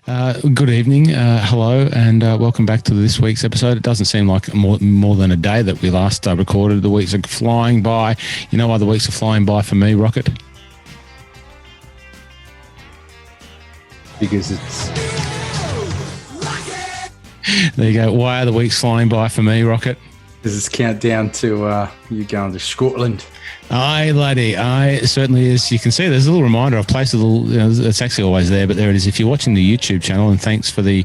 Good evening, hello, and welcome back to this week's episode. It doesn't seem like more than a day that we last recorded. The weeks are flying by. You know why the weeks are flying by for me, Rocket? Because it's... There you go. Why are the weeks flying by for me, Rocket? Because it's countdown to you going to Scotland. Aye, laddie. Aye, it certainly is. You can see there's a little reminder. I've placed a little, it's actually always there, but there it is. If you're watching the YouTube channel, and thanks for the,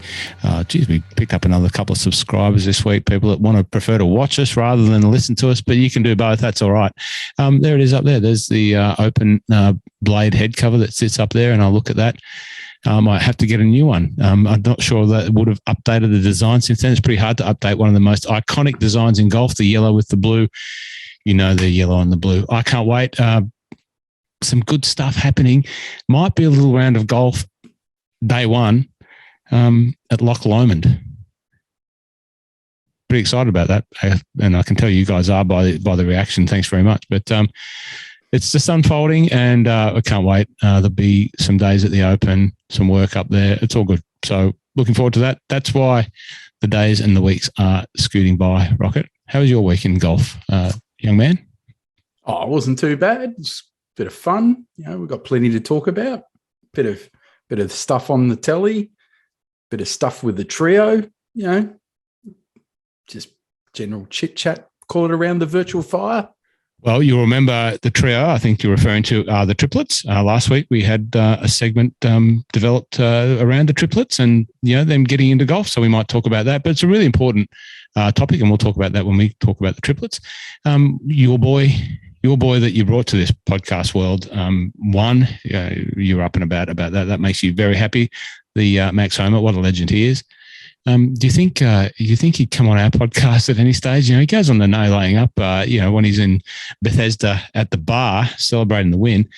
we picked up another couple of subscribers this week, people that want to prefer to watch us rather than listen to us, but you can do both. That's all right. There it is up there. There's the open blade head cover that sits up there, and I'll look at that. I might have to get a new one. I'm not sure that would have updated the design since then. It's pretty hard to update one of the most iconic designs in golf, the yellow with the blue. You know, the yellow and the blue. I can't wait. Some good stuff happening. Might be a little round of golf day one at Loch Lomond. Pretty excited about that. And I can tell you guys are by the reaction. Thanks very much. But it's just unfolding, and I can't wait. There'll be some days at the Open, some work up there. It's all good. So looking forward to that. That's why the days and the weeks are scooting by, Rocket. How was your week in golf, young man? Oh, it wasn't too bad. Just a bit of fun. You know, we've got plenty to talk about. Bit of stuff on the telly. Bit of stuff with the trio. You know, just general chit chat. Call it around the virtual fire. Well, you'll remember the trio. I think you're referring to the triplets. Last week we had a segment developed around the triplets, and them getting into golf. So we might talk about that. But it's a really important topic, and we'll talk about that when we talk about the triplets. Your boy that you brought to this podcast world, you're up and about that. That makes you very happy. The Max Homa, what a legend he is. Do you think he'd come on our podcast at any stage? He goes on the no laying up, when he's in Bethesda at the bar celebrating the win.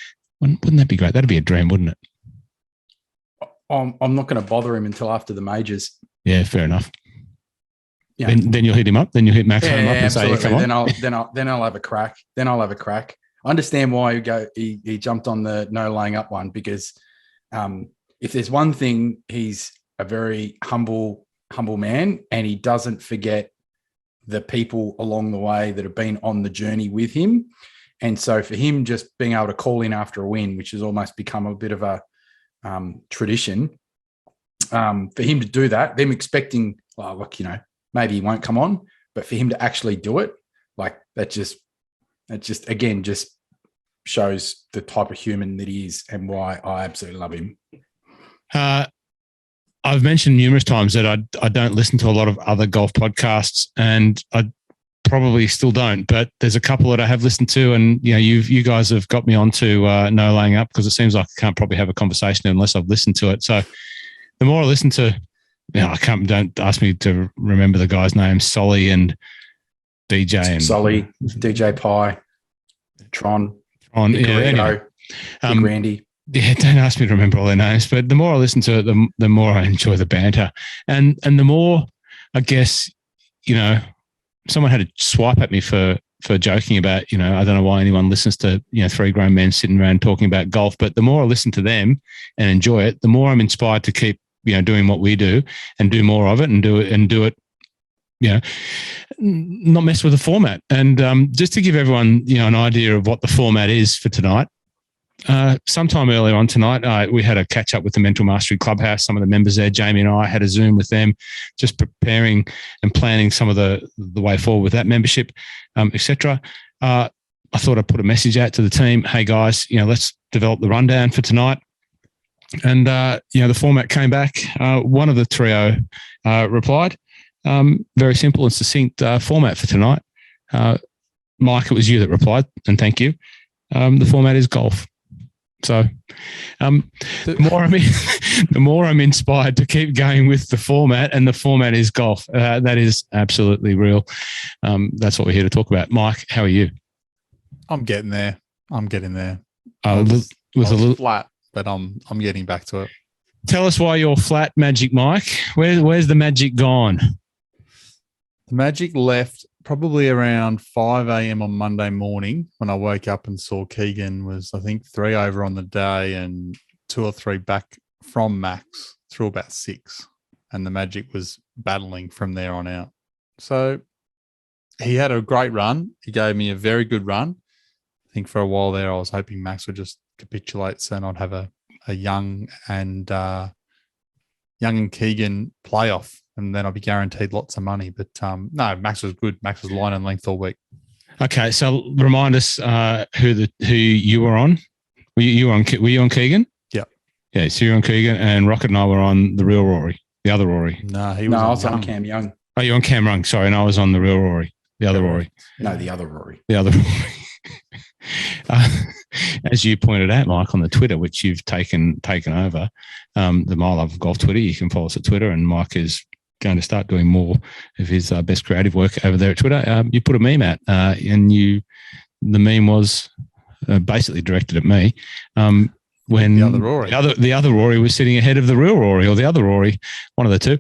Wouldn't that be great? That'd be a dream, wouldn't it? I'm not going to bother him until after the majors. Yeah, fair enough. Yeah. Then you'll hit him up. Then you'll hit Max Homa up and absolutely. Say, "Come on." Then I'll have a crack. I understand why he jumped on the no laying up one, because if there's one thing, he's a very humble man, and he doesn't forget the people along the way that have been on the journey with him. And so for him just being able to call in after a win, which has almost become a bit of a tradition, for him to do that, them expecting, maybe he won't come on, but for him to actually do it, that just shows the type of human that he is, and why I absolutely love him. I've mentioned numerous times that I don't listen to a lot of other golf podcasts, and I probably still don't, but there's a couple that I have listened to, and you guys have got me onto no laying up, because it seems like I can't probably have a conversation unless I've listened to it. So the more I listen to, don't ask me to remember the guy's name, Solly and DJ and Solly, DJ Pie, Tron, anyway. Big Randy. Yeah, don't ask me to remember all their names, but the more I listen to it, the more I enjoy the banter. And the more, I guess, someone had a swipe at me for joking about, I don't know why anyone listens to, three grown men sitting around talking about golf, but the more I listen to them and enjoy it, the more I'm inspired to keep, doing what we do and do more of it and do it, not mess with the format. And just to give everyone, an idea of what the format is for tonight, sometime earlier on tonight, we had a catch up with the Mental Mastery Clubhouse. Some of the members there, Jamie and I, had a Zoom with them, just preparing and planning some of the way forward with that membership, etc. I thought I'd put a message out to the team. Hey guys, let's develop the rundown for tonight. And the format came back. One of the trio replied, very simple and succinct format for tonight. Mike, it was you that replied, and thank you. The format is golf. So the more I'm inspired to keep going with the format, and the format is golf. That is absolutely real. That's what we're here to talk about. Mike, how are you? I'm getting there. With a little flat, but I'm getting back to it. Tell us why you're flat, Magic Mike. Where's the magic gone? The magic left probably around 5 a.m. on Monday morning, when I woke up and saw Keegan was, I think, 3 over on the day and 2 or 3 back from Max through about 6, and the Magic was battling from there on out. So he had a great run. He gave me a very good run. I think for a while there, I was hoping Max would just capitulate, so I'd have a Young and Keegan playoff, and then I'll be guaranteed lots of money. But no, Max was good. Max was line and length all week. Okay, so remind us who you were on. Were you on Keegan? Yeah. Yeah, so you're on Keegan, and Rocket and I were on the real Rory, the other Rory. No, I was on Cam Young. Oh, you're on Cam Young. Sorry, and I was on the real Rory, the other Rory. No, the other Rory. The other Rory. As you pointed out, Mike, on the Twitter, which you've taken over, the My Love Golf Twitter. You can follow us at Twitter, and Mike is going to start doing more of his best creative work over there at Twitter. You put a meme out, and the meme was basically directed at me. When the other Rory, the other Rory was sitting ahead of the real Rory, or the other Rory, one of the two.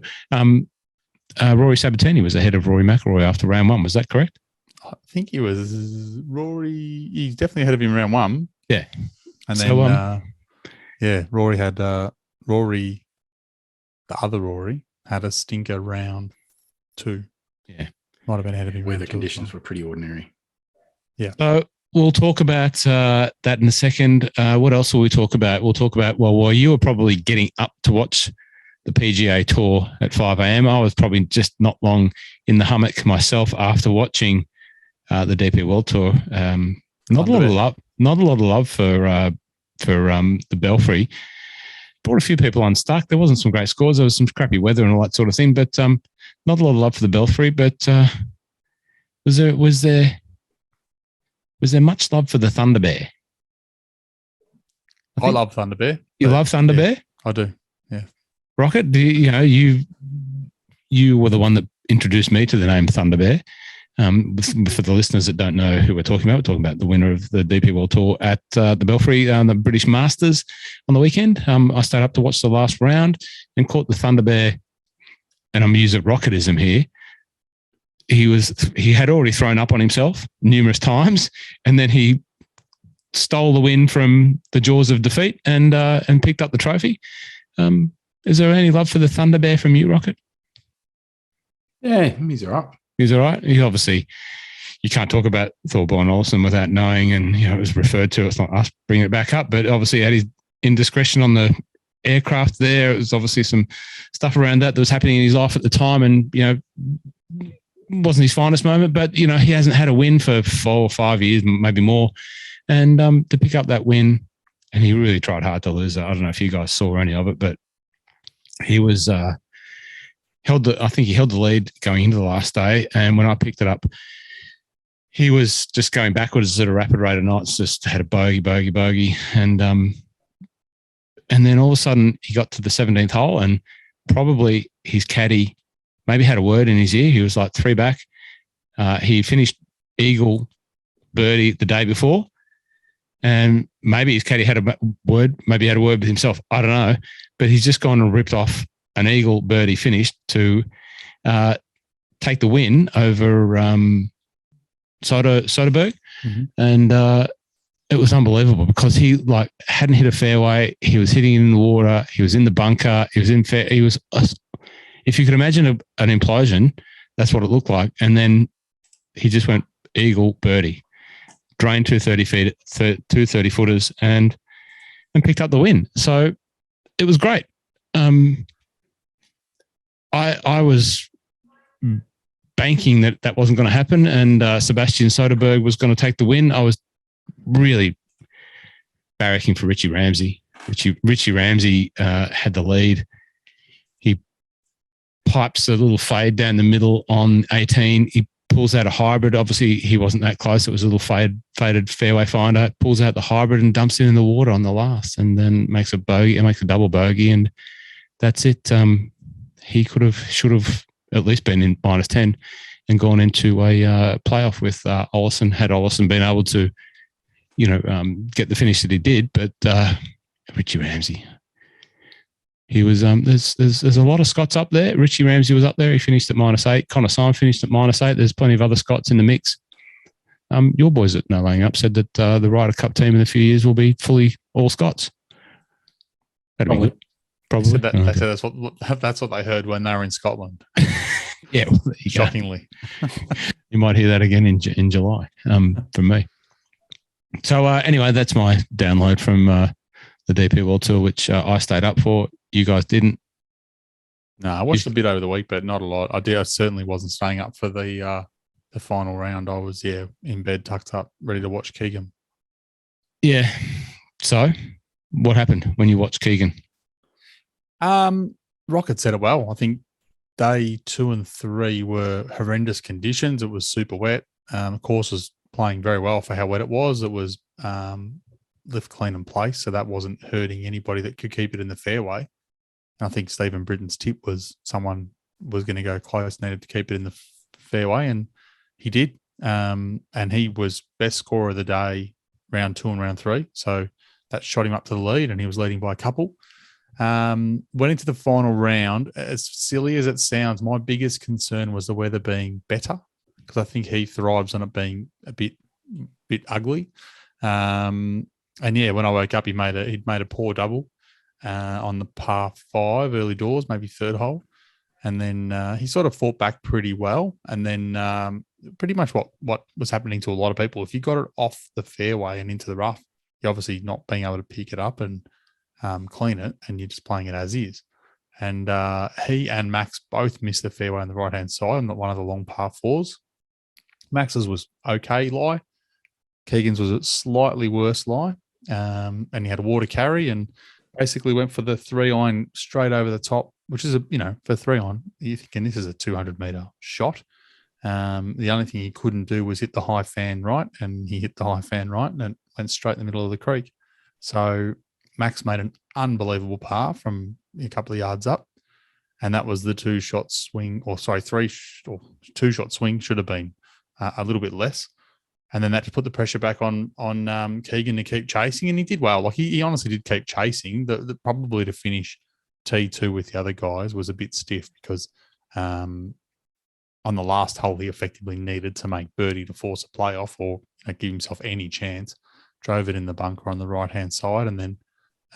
Rory Sabatini was ahead of Rory McIlroy after round 1. Was that correct? I think he was Rory. He's definitely ahead of him round 1. Yeah. And then, Rory had Rory, the other Rory, had a stinker round 2. Yeah. Might have been ahead of him. Weather conditions were pretty ordinary. Yeah. So we'll talk about that in a second. What else will we talk about? We'll talk about, while you were probably getting up to watch the PGA Tour at 5 a.m., I was probably just not long in the hummock myself after watching the DP World Tour. Not a lot of love for the Belfry. Brought a few people unstuck. There wasn't some great scores. There was some crappy weather and all that sort of thing, but not a lot of love for the Belfry. But was there much love for the Thunder Bear? I love Thunder Bear. You love Thunder Bear? I do. Yeah. Rocket, you were the one that introduced me to the name Thunder Bear. For the listeners that don't know who we're talking about the winner of the DP World Tour at the Belfry, the British Masters on the weekend. I stayed up to watch the last round and caught the Thunder Bear, and I'm using Rocketism here. He had already thrown up on himself numerous times, and then he stole the win from the jaws of defeat and picked up the trophy. Is there any love for the Thunder Bear from you, Rocket? Yeah, he's all right. He's all right. He obviously, you can't talk about Thorborn Olsen without knowing, and it was referred to. It's not us bringing it back up, but obviously had his indiscretion on the aircraft there. It was obviously some stuff around that was happening in his life at the time, and wasn't his finest moment. But he hasn't had a win for 4 or 5 years, maybe more, and to pick up that win, and he really tried hard to lose it. I don't know if you guys saw any of it, but he was. I think he held the lead going into the last day, and when I picked it up, he was just going backwards at a rapid rate of knots. Just had a bogey, and then all of a sudden he got to the 17th hole, and probably his caddy maybe had a word in his ear. He was like 3 back. He finished eagle birdie the day before, and maybe his caddy had a word. Maybe he had a word with himself. I don't know, but he's just gone and ripped off an eagle birdie finish to take the win over Soderberg. Mm-hmm. And it was unbelievable because he hadn't hit a fairway. He was hitting in the water. He was in the bunker. He was in fair. He was, if you could imagine an implosion, that's what it looked like. And then he just went eagle birdie, drained 230 footers and picked up the win. So it was great. I was banking that wasn't going to happen, and Sebastian Soderberg was going to take the win. I was really barracking for Richie Ramsey. Richie Ramsey had the lead. He pipes a little fade down the middle on 18. He pulls out a hybrid. Obviously, he wasn't that close. It was a little faded fairway finder. Pulls out the hybrid and dumps it in the water on the last, and then makes a bogey. Makes a double bogey, and that's it. He should have at least been in -10 and gone into a playoff with Olsen. Had Olsen been able to, get the finish that he did, but Richie Ramsey, he was. There's a lot of Scots up there. Richie Ramsey was up there. He finished at -8. Connor Syme finished at -8. There's plenty of other Scots in the mix. Your boys at No Laying Up said that the Ryder Cup team in a few years will be fully all Scots. That'd be good. Probably. Said that, Okay. They said that's what they heard when they were in Scotland. Yeah, well, there you go. Shockingly. You might hear that again in July from me. So anyway, that's my download from the DP World Tour, which I stayed up for. You guys didn't. No, I watched a bit over the week, but not a lot. I certainly wasn't staying up for the final round. I was in bed, tucked up, ready to watch Keegan. Yeah. So what happened when you watched Keegan? Rocket said it well. I think day 2 and 3 were horrendous conditions. It was super wet. The course was playing very well for how wet it was. It was lift, clean and place, so that wasn't hurting anybody that could keep it in the fairway. And I think Stephen Britton's tip was someone was going to go close, needed to keep it in the fairway, and he did. And he was best scorer of the day, round 2 and round 3. So that shot him up to the lead, and he was leading by a couple. Went into the final round. As silly as it sounds, my biggest concern was the weather being better, because I think he thrives on it being a bit ugly. And when I woke up, he'd made a poor double on the par 5 early doors, maybe third hole, and then he sort of fought back pretty well. And then pretty much what was happening to a lot of people, if you got it off the fairway and into the rough, you're obviously not being able to pick it up and clean it, and you're just playing it as is. And he and Max both missed the fairway on the right-hand side on one of the long par 4s. Max's was okay lie. Keegan's was a slightly worse lie. And he had a water carry and basically went for the 3-iron straight over the top, which is for 3-iron, you're thinking this is a 200-meter shot. The only thing he couldn't do was hit the high fan right, and he hit the high fan right, and it went straight in the middle of the creek. So Max made an unbelievable par from a couple of yards up, and that was the 2-shot swing, or 2-shot swing should have been a little bit less. And then that just put the pressure back on Keegan to keep chasing, and he did well. Like he honestly did keep chasing. The probably to finish T2 with the other guys was a bit stiff, because on the last hole he effectively needed to make birdie to force a playoff or give himself any chance. Drove it in the bunker on the right-hand side, and then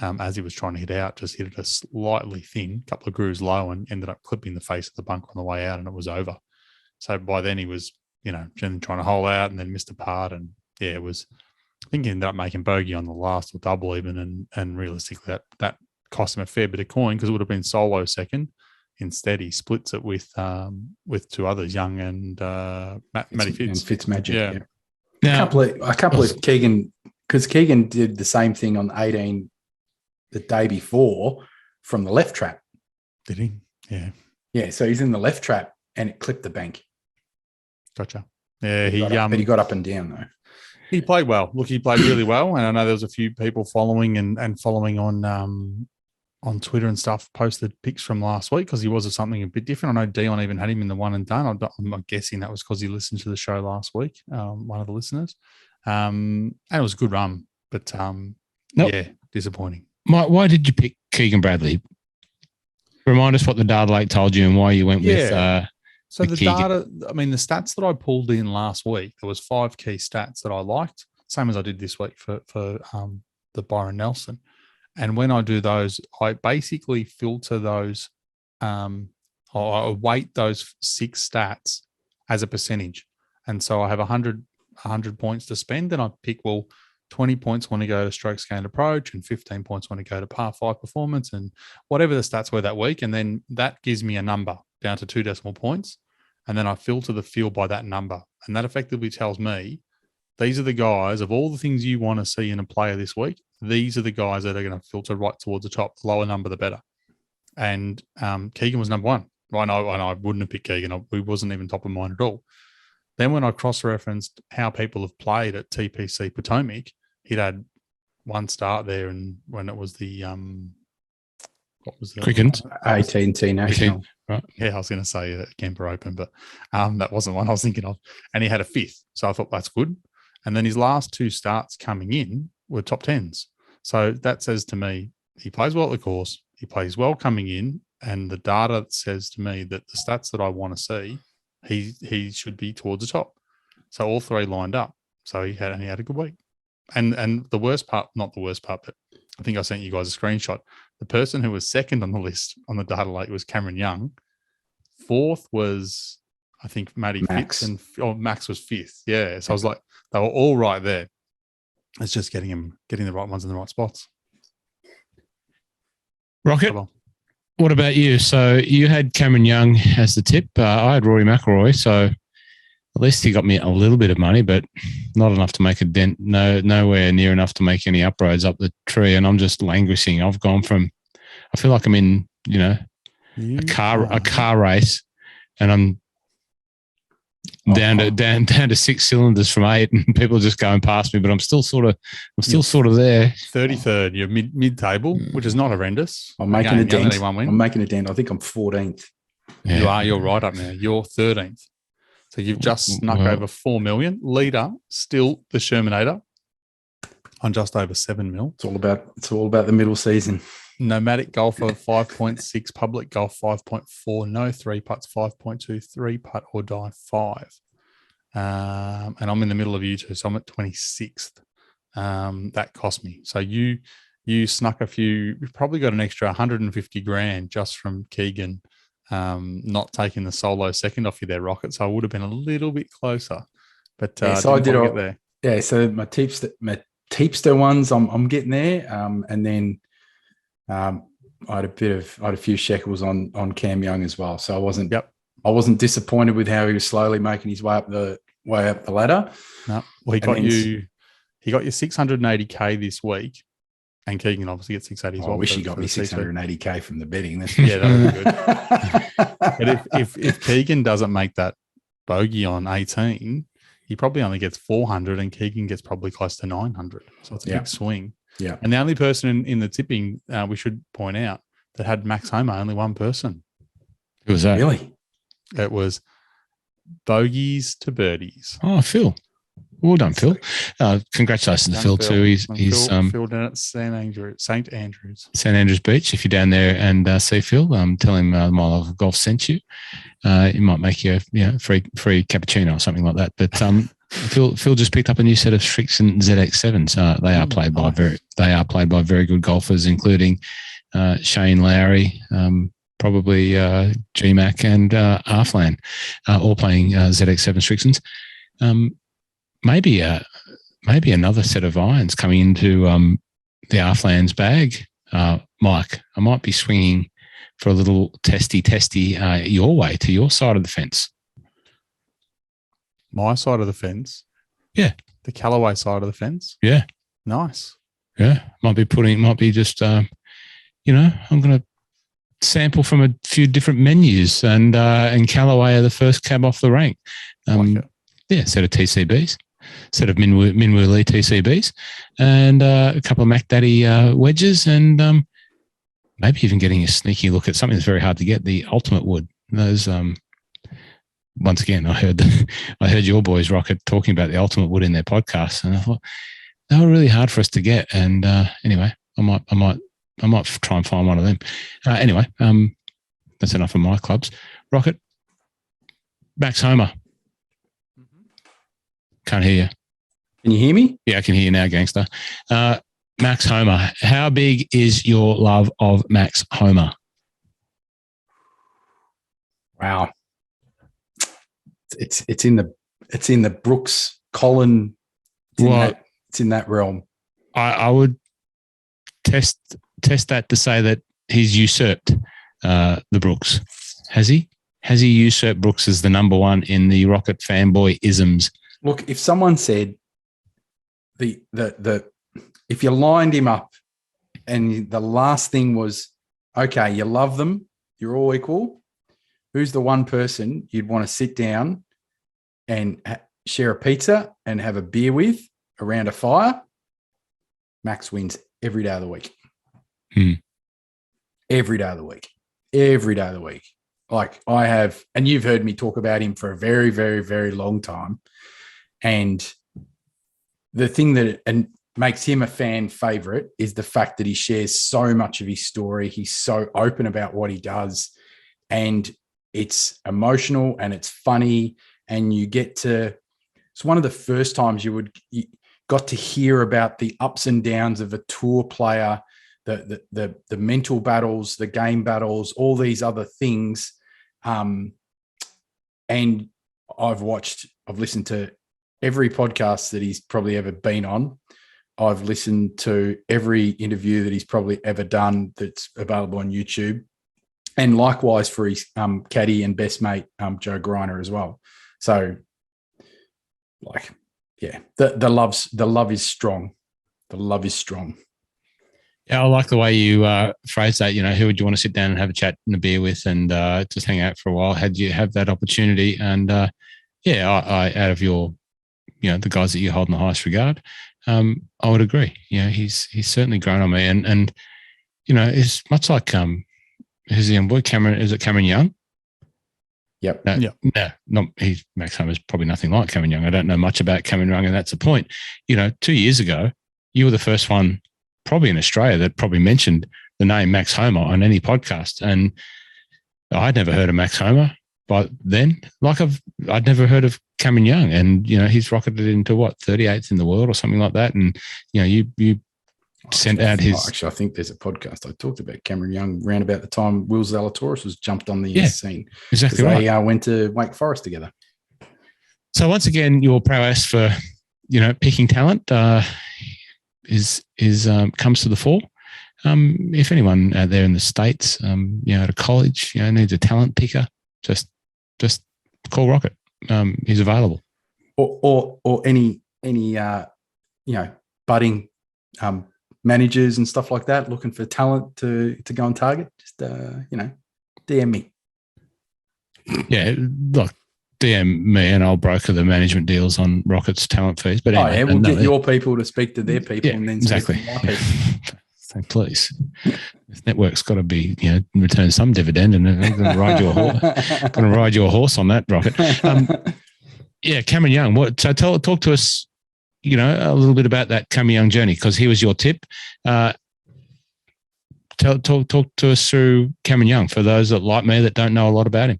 as he was trying to hit out, just hit it a slightly thin, couple of grooves low, and ended up clipping the face of the bunker on the way out, and it was over. So by then he was, trying to hole out and then missed a part. And it was, I think he ended up making bogey on the last or double even. And realistically that cost him a fair bit of coin, because it would have been solo second. Instead, he splits it with 2 others, Young and Matty Fitz. And Fitzmagic. Yeah. Now, A couple of Keegan, because Keegan did the same thing on 18 the day before from the left trap. Did he? Yeah. Yeah. So he's in the left trap and it clipped the bank. Gotcha. Yeah. But he got up and down though. He played well. Look, he played really well. And I know there was a few people following and following on Twitter and stuff, posted pics from last week, because he was something a bit different. I know Dion even had him in the one and done. I'm guessing that was because he listened to the show last week, one of the listeners. And it was a good run, but disappointing. Why did you pick Keegan Bradley? Remind us what the data lake told you and why you went with So the Keegan. data, the stats that I pulled in last week, there was 5 key stats that I liked, same as I did this week for the Byron Nelson. And when I do those, I basically filter those, I weight those 6 stats as a percentage. And so I have 100 points to spend, and I pick, 20 points want to go to strokes gained approach, and 15 points want to go to par 5 performance, and whatever the stats were that week. And then that gives me a number down to 2 decimal points. And then I filter the field by that number. And that effectively tells me these are the guys, of all the things you want to see in a player this week, these are the guys that are going to filter right towards the top. The lower number, the better. And Keegan was number 1. Right? I wouldn't have picked Keegan. He wasn't even top of mind at all. Then when I cross-referenced how people have played at TPC Potomac, he'd had one start there, and when it was the what was the Cricket? 18T National. Right. Yeah, I was going to say Kemper Open, but that wasn't one I was thinking of. And he had a 5th, so I thought that's good. And then his last 2 starts coming in were top 10s. So that says to me he plays well at the course, he plays well coming in, and the data says to me that the stats that I want to see, he should be towards the top. So all 3 lined up. So he had a good week. And the worst part, not the worst part, but I think I sent you guys a screenshot. The person who was second on the list on the data lake was Cameron Young. Fourth was, I think, Matty Max. Fitz, and Max was fifth. Yeah. So I was like, they were all right there. It's just getting the right ones in the right spots. Rocket, what about you? So you had Cameron Young as the tip. I had Rory McIlroy, so at least he got me a little bit of money, but not enough to make a dent. Nowhere near enough to make any uproads up the tree, and I'm just languishing. I've gone from, I feel like I'm in, a car race, and I'm down to 6 cylinders from 8, and people are just going past me, but I'm still sort of there. 33rd, you're mid table, which is not horrendous. I'm making a dent. I'm making a dent. I think I'm 14th. Yeah. You are. You're right up now. You're 13th. So you've just snuck over 4 million. Leader still the Shermanator on just over 7 mil. It's all about the middle season. Nomadic golfer 5.6, public golf 5.4, no 3 putts 5.2, 3 putt or die 5. And I'm in the middle of you two, so I'm at 26th. That cost me. So you snuck a few. You've probably got an extra 150 grand just from Keegan not taking the solo second off you there, Rocket. So I would have been a little bit closer. But so I did get there. Yeah, so my Teepster ones, I'm getting there. And then I had a few shekels on Cam Young as well. So I wasn't disappointed with how he was slowly making his way up the ladder. No, well, he got you 680K this week. And Keegan obviously gets 680 as well. I wish he got me 680K from the betting. Yeah, that would be good. But if Keegan doesn't make that bogey on 18, he probably only gets 400, and Keegan gets probably close to 900. So it's a big swing. Yeah. And the only person in the tipping, we should point out, that had Max Homa, only one person. Who was that? Really? It was bogeys to birdies. Oh, Phil. Well done, Phil. Congratulations to Phil too. He's Phil down at St Andrews Beach. If you're down there and see Phil, tell him My Love of Golf sent you. He might make you a free cappuccino or something like that. But Phil just picked up a new set of Strixon ZX7s. They are played by very good golfers, including Shane Lowry, probably GMAC and Arflan, all playing ZX7 Strixons. Maybe another set of irons coming into the Arflan's bag, Mike. I might be swinging for a little testy your way, to your side of the fence. My side of the fence? Yeah. The Callaway side of the fence? Yeah. Nice. Yeah. Might be just, I'm going to sample from a few different menus, and Callaway are the first cab off the rank. Yeah, set of TCBs. Set of Minwoo Lee TCBs, and a couple of Mac Daddy wedges, and maybe even getting a sneaky look at something that's very hard to get, the Ultimate Wood. Those, once again, I heard your boys, Rocket, talking about the Ultimate Wood in their podcast, and I thought they were really hard for us to get. And anyway, I might try and find one of them. Anyway, that's enough of my clubs. Rocket, Max Homa. Can't hear you. Can you hear me? Yeah, I can hear you now, gangster. Max Homa. How big is your love of Max Homa? Wow. It's in the Brooks Colin. It's in that realm. I would test that to say that he's usurped the Brooks. Has he? Has he usurped Brooks as the number one in the Rocket fanboy isms? Look, if someone said if you lined him up and the last thing was, okay, you love them, you're all equal, who's the one person you'd want to sit down and share a pizza and have a beer with around a fire? Max wins every day of the week. Every day of the week. Every day of the week. Like I have, and you've heard me talk about him for a very, very, very long time. And the thing that makes him a fan favorite is the fact that he shares so much of his story. He's so open about what he does, and it's emotional and it's funny. And it's one of the first times you got to hear about the ups and downs of a tour player the mental battles, the game battles, all these other things. And I've listened to every podcast that he's probably ever been on. I've listened to every interview that he's probably ever done that's available on YouTube. And likewise for his caddy and best mate, Joe Griner as well. So the love is strong. The love is strong. Yeah, I like the way you phrase that. Who would you want to sit down and have a chat and a beer with and just hang out for a while? Had you have that opportunity? And I out of your, the guys that you hold in the highest regard, I would agree. He's certainly grown on me, and it's much like who's the young boy? Cameron? Is it Cameron Young? Yep. No, Max Homa is probably nothing like Cameron Young. I don't know much about Cameron Young, and that's the point. 2 years ago, you were the first one probably in Australia that probably mentioned the name Max Homa on any podcast. And I'd never heard of Max Homa, but then I'd never heard of Cameron Young, and he's rocketed into 38th in the world or something like that. And you sent out his. Actually, I think there's a podcast I talked about Cameron Young around about the time Will Zalatoris was jumped on the scene. Exactly right. They went to Wake Forest together. So once again, your prowess for picking talent is comes to the fore. If anyone out there in the States, at a college, needs a talent picker, just call Rocket. He's available. Or any budding managers and stuff like that looking for talent to go on target. Just DM me. Yeah, look. DM me and I'll broker the management deals on Rocket's talent fees. But anyway, we'll get your people to speak to their people, and then exactly. Speak to my people. So please, this network's got to be return some dividend, and I'm going to ride your horse on that, Rocket. Cameron Young. So talk to us, a little bit about that Cameron Young journey, because he was your tip. Talk to us through Cameron Young for those that like me that don't know a lot about him.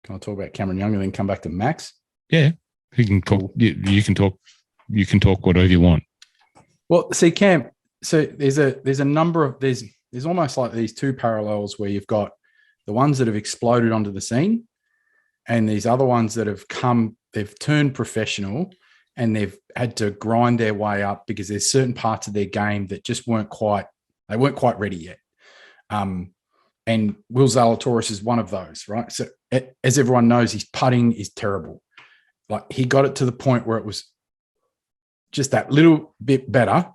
Can I talk about Cameron Young and then come back to Max? Yeah, you can talk. You can talk. You can talk whatever you want. Well, see, Cam. So there's a number of there's almost like these two parallels where you've got the ones that have exploded onto the scene, and these other ones that have they've turned professional, and they've had to grind their way up because there's certain parts of their game that just weren't quite ready yet. And Will Zalatoris is one of those, right? So as everyone knows, his putting is terrible. Like, he got it to the point where it was just that little bit better,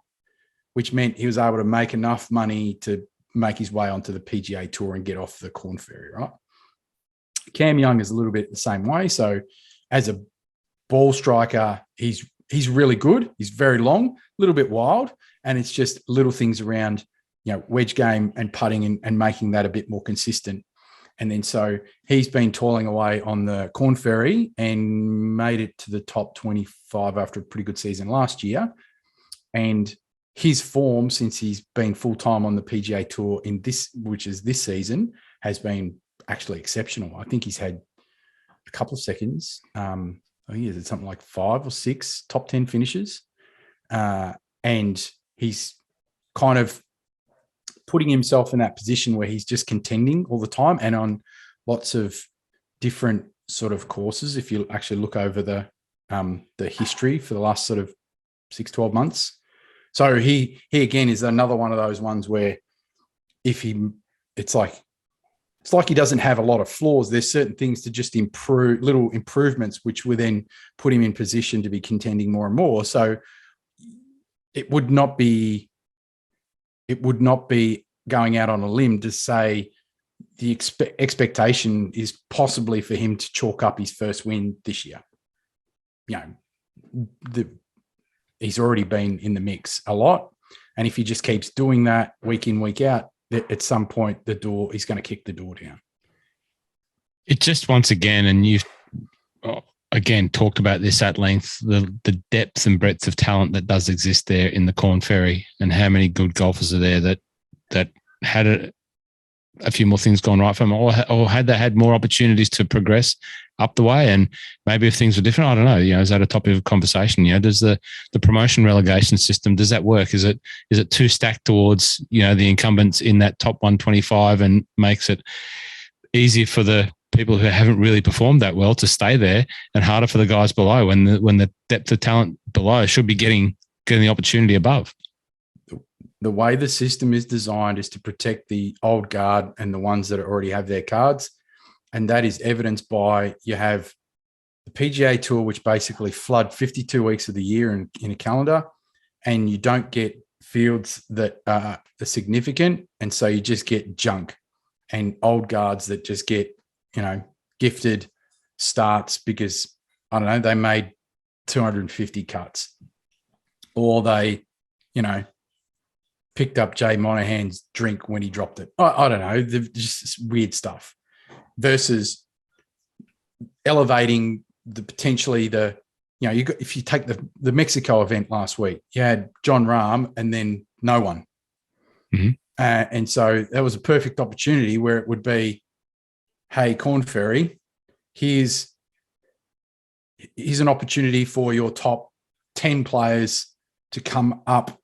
which meant he was able to make enough money to make his way onto the PGA Tour and get off the Corn Ferry, right? Cam Young is a little bit the same way. So as a ball striker, he's really good. He's very long, a little bit wild, and it's just little things around wedge game and putting and making that a bit more consistent. And then so he's been toiling away on the Corn Ferry and made it to the top 25 after a pretty good season last year. And his form since he's been full-time on the PGA Tour which is this season, has been actually exceptional. I think he's had a couple of seconds. I think he's had something like 5 or 6 top 10 finishes. And he's kind of putting himself in that position where he's just contending all the time and on lots of different sort of courses. If you actually look over the history for the last sort of 6-12 months. So he again is another one of those ones where it's like he doesn't have a lot of flaws. There's certain things to just improve, little improvements, which would then put him in position to be contending more and more. So it would not be going out on a limb to say the expectation is possibly for him to chalk up his first win this year. He's already been in the mix a lot. And if he just keeps doing that week in, week out, at some point he's going to kick the door down. It just, once again, and you've again talked about this at length, the depth and breadth of talent that does exist there in the Corn Ferry, and how many good golfers are there that had a few more things gone right for them, or had they had more opportunities to progress up the way? And maybe if things were different, I don't know. Is that a topic of conversation? Does the promotion relegation system, does that work? Is it too stacked towards the incumbents in that top 125 and makes it easier for the people who haven't really performed that well to stay there, and harder for the guys below when the depth of talent below should be getting the opportunity above? The way the system is designed is to protect the old guard and the ones that already have their cards. And that is evidenced by, you have the PGA Tour, which basically flood 52 weeks of the year in a calendar, and you don't get fields that are significant. And so you just get junk and old guards that just get, gifted starts because, I don't know, they made 250 cuts, or they, picked up Jay Monahan's drink when he dropped it. I don't know. Just weird stuff. Versus elevating if you take the Mexico event last week, you had John Rahm and then no one. Mm-hmm. And so that was a perfect opportunity where it would be, hey, Corn Ferry, here's an opportunity for your top 10 players to come up,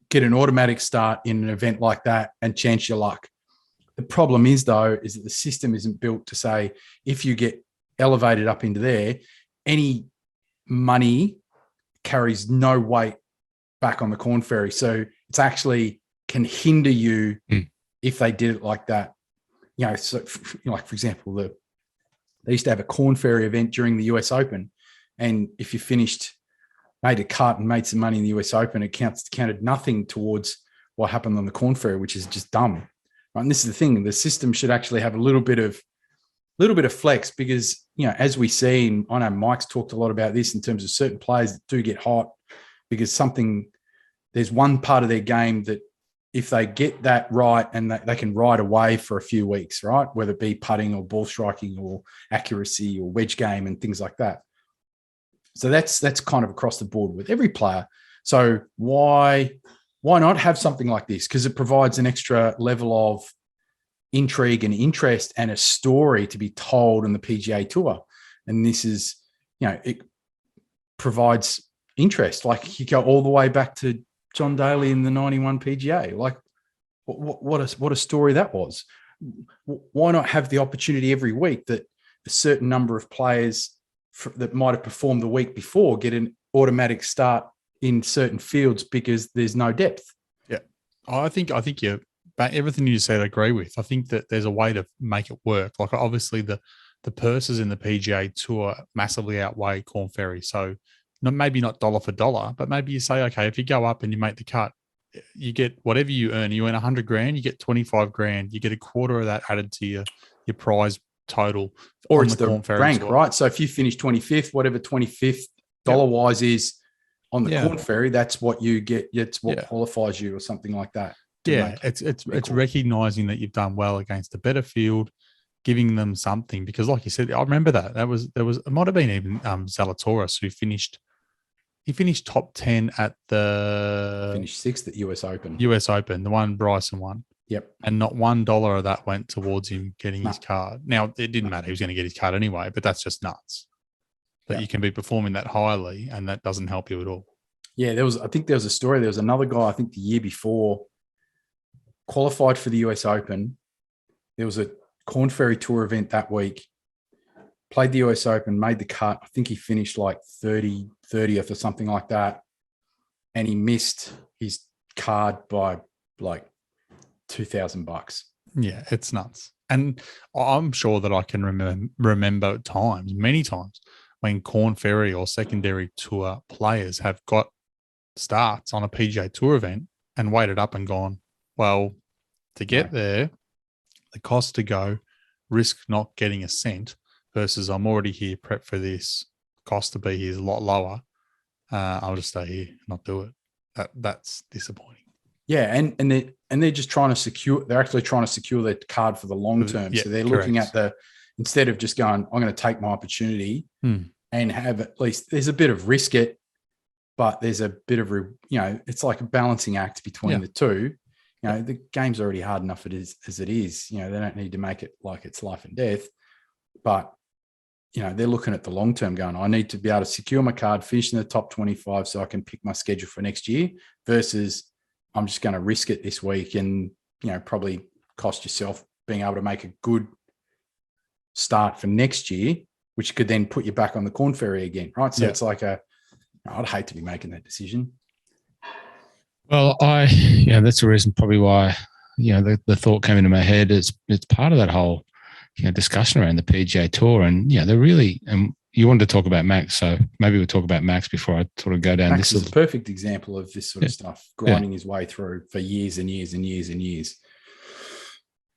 get an automatic start in an event like that, and chance your luck. The problem is, though, is that the system isn't built to say, if you get elevated up into there, any money carries no weight back on the Corn Ferry. So it's actually can hinder you if they did it like that. So like, for example, they used to have a Corn Ferry event during the US Open. And if you made a cut and made some money in the US Open, it counted nothing towards what happened on the Corn Ferry, which is just dumb. Right? And this is the thing: the system should actually have a little bit of flex, because as we see, and I know Mike's talked a lot about this in terms of certain players that do get hot because there's one part of their game that if they get that right and they can ride away for a few weeks, right? Whether it be putting or ball striking or accuracy or wedge game and things like that. So that's kind of across the board with every player. So why not have something like this? Because it provides an extra level of intrigue and interest and a story to be told on the PGA Tour. And this is, it provides interest. Like you go all the way back to John Daly in the 91 PGA. Like what a story that was. Why not have the opportunity every week that a certain number of players that might have performed the week before get an automatic start in certain fields because there's no depth? Yeah, I think you, everything you said, I agree with. I think that there's a way to make it work. Like obviously the purses in the PGA Tour massively outweigh Corn Ferry. So maybe not dollar for dollar, but maybe you say, okay, if you go up and you make the cut, you get whatever you earn. You earn 100 grand, you get 25 grand. You get a quarter of that added to your prize total, or it's the rank, right? So if you finish 25th, whatever 25th dollar-wise is on the Corn Ferry, that's what you get. It's what qualifies you, or something like that. Yeah, it's recognizing that you've done well against a better field, giving them something. Because, like you said, I remember that there was it might have been even Zalatoris who finished. He finished top 10 at finished 6th at US Open. US Open, the one Bryson won. Yep. And not $1 of that went towards him getting his card. Now, it didn't matter. He was going to get his card anyway, but that's just nuts. That you can be performing that highly and that doesn't help you at all. Yeah, I think there was a story. There was another guy, I think the year before, qualified for the US Open. There was a Corn Ferry Tour event that week. Played the US Open, made the cut. I think he finished like 30th or something like that. And he missed his card by like $2,000. Yeah, it's nuts. And I'm sure that I can remember many times, when Corn Ferry or secondary tour players have got starts on a PGA Tour event and waited up and gone, well, to get there, the cost to go, risk not getting a cent, versus I'm already here, prep for this, cost to be here is a lot lower. I'll just stay here, not do it. That's disappointing. Yeah, and they're just trying to secure. They're actually trying to secure their card for the long term. Yeah, so they're looking at instead of just going, I'm going to take my opportunity and have at least, there's a bit of risk it, but there's a bit of it's like a balancing act between the two. The game's already hard enough as it is. They don't need to make it like it's life and death. But, they're looking at the long term going, I need to be able to secure my card, finish in the top 25 so I can pick my schedule for next year versus I'm just going to risk it this week and, probably cost yourself being able to make a good start for next year, which could then put you back on the Corn Ferry again, right? So it's like I'd hate to be making that decision. Well, that's the reason probably why, the thought came into my head. It's part of that whole, discussion around the PGA Tour. And, they're really, and you wanted to talk about Max. So maybe we'll talk about Max before I sort of go down Max this. is a perfect example of this sort of stuff, grinding his way through for years and years and years and years.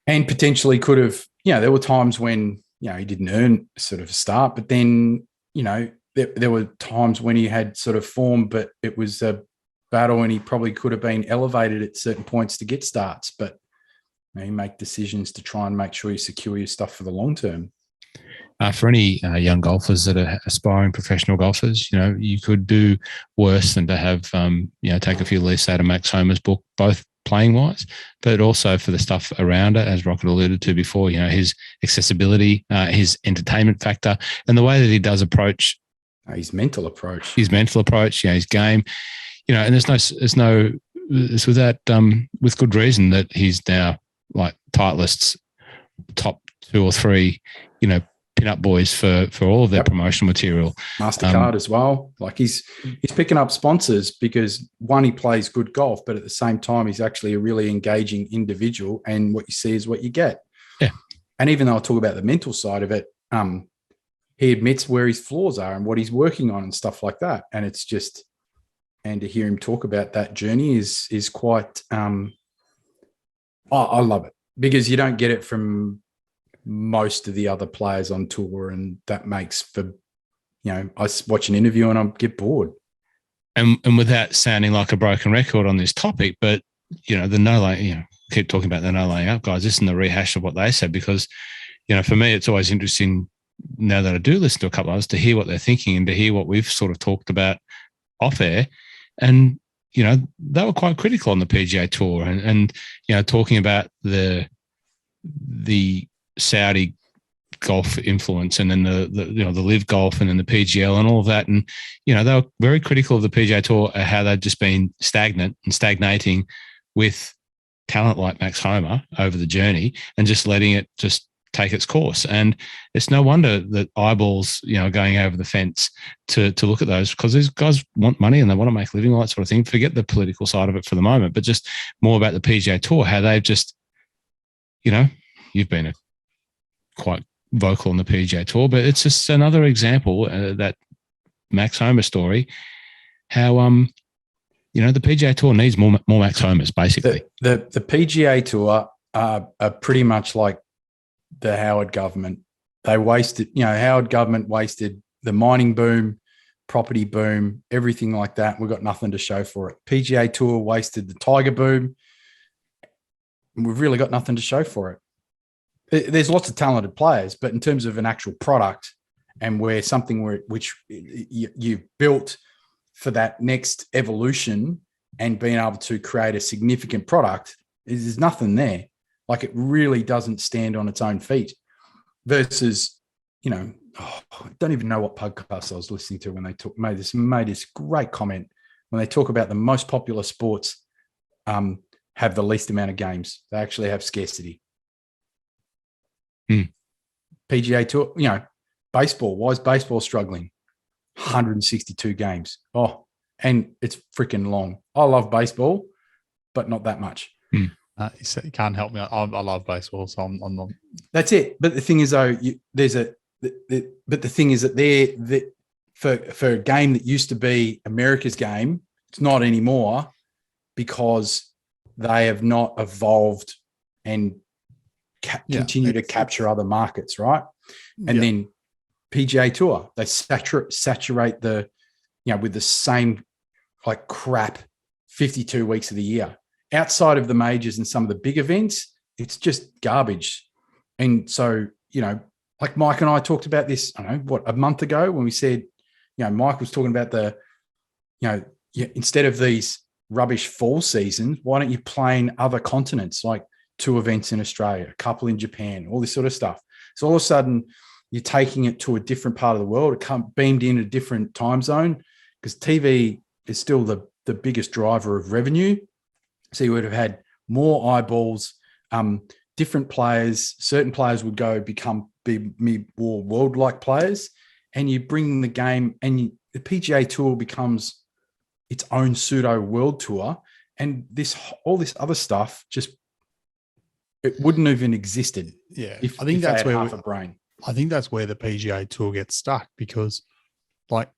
And potentially could have, there were times when, he didn't earn sort of a start, but then, there were times when he had sort of form, but it was a battle and he probably could have been elevated at certain points to get starts. But you make decisions to try and make sure you secure your stuff for the long term. For any young golfers that are aspiring professional golfers, you could do worse than to have, take a few leaves out of Max Homa's book, both playing wise, but also for the stuff around it, as Rocket alluded to before, his accessibility, his entertainment factor, and the way that he does approach. His mental approach, his game, and it's with good reason that he's now like Titleist's top 2 or 3, pin-up boys for all of their promotional material. MasterCard as well. Like he's picking up sponsors because one, he plays good golf, but at the same time, he's actually a really engaging individual, and what you see is what you get. Yeah. And even though I talk about the mental side of it, he admits where his flaws are and what he's working on and stuff like that. And it's just, and to hear him talk about that journey is quite, I love it because you don't get it from most of the other players on tour, and that makes for, I watch an interview and I get bored. And without sounding like a broken record on this topic, but the no laying, keep talking about the no laying up guys. This isn't the rehash of what they said because, for me, it's always interesting now that I do listen to a couple of others to hear what they're thinking and to hear what we've sort of talked about off air. And, they were quite critical on the PGA Tour and talking about the Saudi golf influence and then the LIV Golf and then the PGL and all of that. And, they were very critical of the PGA Tour, how they'd just been stagnant and stagnating with talent like Max Homa over the journey and just letting it just take its course. And it's no wonder that eyeballs, going over the fence to look at those, because these guys want money and they want to make a living, all that sort of thing. Forget the political side of it for the moment, but just more about the PGA Tour, how they've just, you've been quite vocal on the PGA Tour, but it's just another example, that Max Homa story, how, the PGA Tour needs more Max Homas, basically. The PGA Tour are pretty much like the Howard government. They wasted, Howard government wasted the mining boom, property boom, everything like that. We've got nothing to show for it. PGA Tour wasted the Tiger boom. We've really got nothing to show for it. There's lots of talented players, but in terms of an actual product and where something which you built for that next evolution and being able to create a significant product, there's nothing there. Like it really doesn't stand on its own feet versus, I don't even know what podcast I was listening to when they made this great comment when they talk about the most popular sports have the least amount of games. They actually have scarcity. PGA Tour, baseball. Why is baseball struggling? 162 games. Oh, and it's freaking long. I love baseball, but not that much. You can't help me. I love baseball, so I'm not. That's it. But the thing is, though, but the thing is that for a game that used to be America's game, it's not anymore because they have not evolved and continue to capture other markets, right? And then PGA Tour, they saturate the, with the same like crap 52 weeks of the year. Outside of the majors and some of the big events, it's just garbage. And so, like Mike and I talked about this, a month ago when we said, Mike was talking about instead of these rubbish fall season, why don't you play in other continents, like 2 events in Australia, a couple in Japan, all this sort of stuff. So all of a sudden you're taking it to a different part of the world. It come beamed in a different time zone, because TV is still the biggest driver of revenue. So you would have had more eyeballs, different players. Certain players would be more world-like players, and you bring the game, and the PGA Tour becomes its own pseudo world tour, and all this other stuff just, it wouldn't have even existed. Yeah, if, I think if that's they had where half a brain. I think that's where the PGA Tour gets stuck, because, like,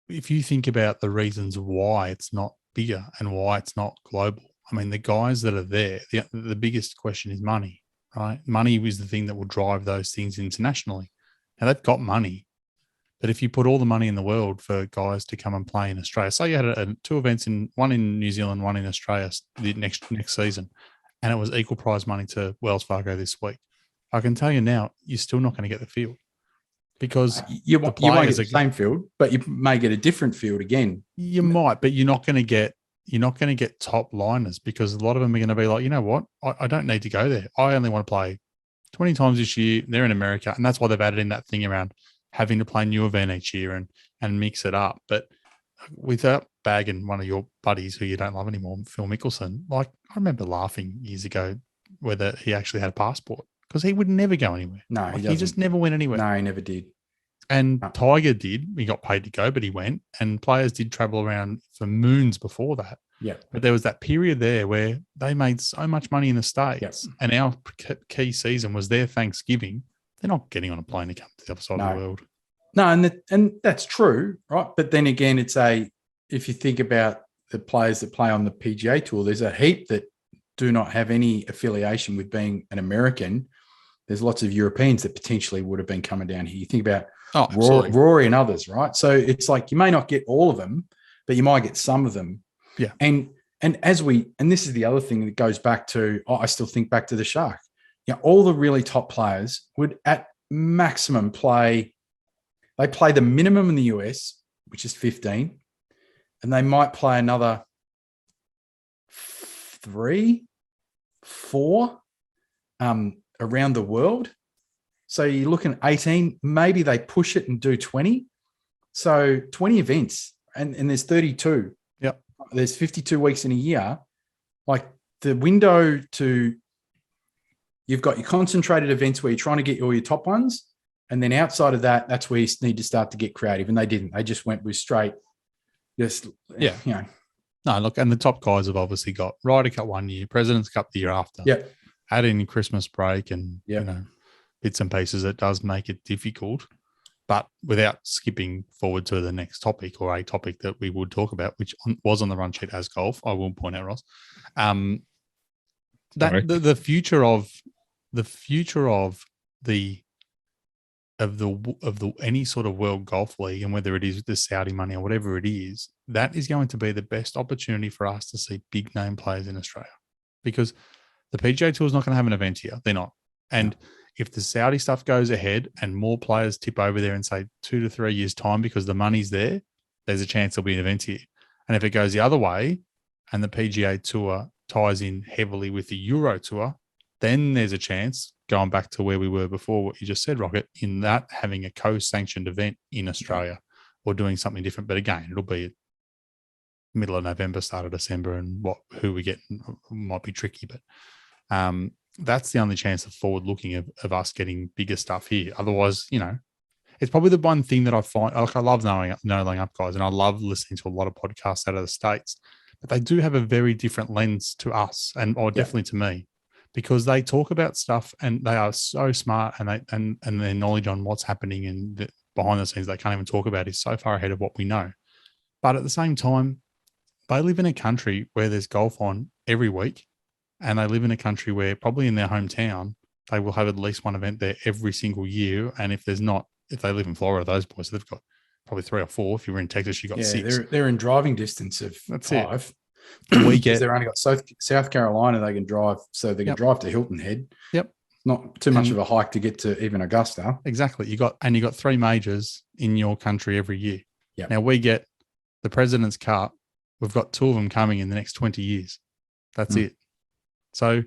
if you think about the reasons why it's not bigger and why it's not global, I mean, the guys that are there, the biggest question is money, right? Money is the thing that will drive those things internationally. Now, they've got money, but if you put all the money in the world for guys to come and play in Australia, say you had 2 events, one in New Zealand, one in Australia the next season, and it was equal prize money to Wells Fargo this week, I can tell you now, you're still not going to get the field, because you won't get the same field, but you may get a different field again. You might, but you're not going to get top liners, because a lot of them are going to be like, you know what, I don't need to go there. I only want to play 20 times this year. They're in America, and that's why they've added in that thing around having to play a new event each year and mix it up. But without bagging one of your buddies who you don't love anymore, Phil Mickelson, like, I remember laughing years ago whether he actually had a passport, because he would never go anywhere. No, he just never went anywhere. No, he never did. And Tiger did. He got paid to go, but he went. And players did travel around for moons before that. Yeah. But there was that period there where they made so much money in the States. Yes. And our key season was their Thanksgiving. They're not getting on a plane to come to the other side of the world. No, and that's true, right? But then again, if you think about the players that play on the PGA Tour, there's a heap that do not have any affiliation with being an American. There's lots of Europeans that potentially would have been coming down here. You think about Rory and others, right? So it's like, you may not get all of them, but you might get some of them. Yeah. And this is the other thing that goes back to, I still think back to the Shark. Yeah, all the really top players would at maximum play the minimum in the US, which is 15, and they might play another 3, 4 around the world. So you're looking at 18, maybe they push it and do 20. So 20 events, and there's 32. Yep. There's 52 weeks in a year. Like, the window to, you've got your concentrated events where you're trying to get all your top ones. And then outside of that, that's where you need to start to get creative. And they didn't. They just went with straight, No, look, and the top guys have obviously got Ryder Cup 1 year, President's Cup the year after. Yeah. Add in Christmas break and, bits and pieces. It does make it difficult. But without skipping forward to the next topic, or a topic that we would talk about, which was on the run sheet as golf, I will point out, Ross, that the future of any sort of world golf league, and whether it is the Saudi money or whatever it is, that is going to be the best opportunity for us to see big name players in Australia, because the PGA Tour is not going to have an event here. They're not. And if the Saudi stuff goes ahead and more players tip over there in, say, 2 to 3 years' time, because the money's there, there's a chance there'll be an event here. And if it goes the other way and the PGA Tour ties in heavily with the Euro Tour, then there's a chance, going back to where we were before, what you just said, Rocket, in that having a co-sanctioned event in Australia or doing something different. But again, it'll be middle of November, start of December, and who we get might be tricky. But that's the only chance of forward looking of us getting bigger stuff here. Otherwise, it's probably the one thing that I find, like, I love knowing up guys, and I love listening to a lot of podcasts out of the States, but they do have a very different lens to us, or definitely to me, because they talk about stuff and they are so smart, and their knowledge on what's happening and behind the scenes they can't even talk about is so far ahead of what we know. But at the same time, they live in a country where there's golf on every week, and they live in a country where probably in their hometown, they will have at least one event there every single year. And if there's not, if they live in Florida, those boys, they've got probably 3 or 4. If you were in Texas, you got 6. They're in driving distance of That's 5. We get, they've only got South Carolina they can drive, so they can drive to Hilton Head. Yep. Not too much of a hike to get to even Augusta. Exactly. You got 3 majors in your country every year. Yep. Now we get the President's Cup, We've got 2 of them coming in the next 20 years. That's Mm. it. So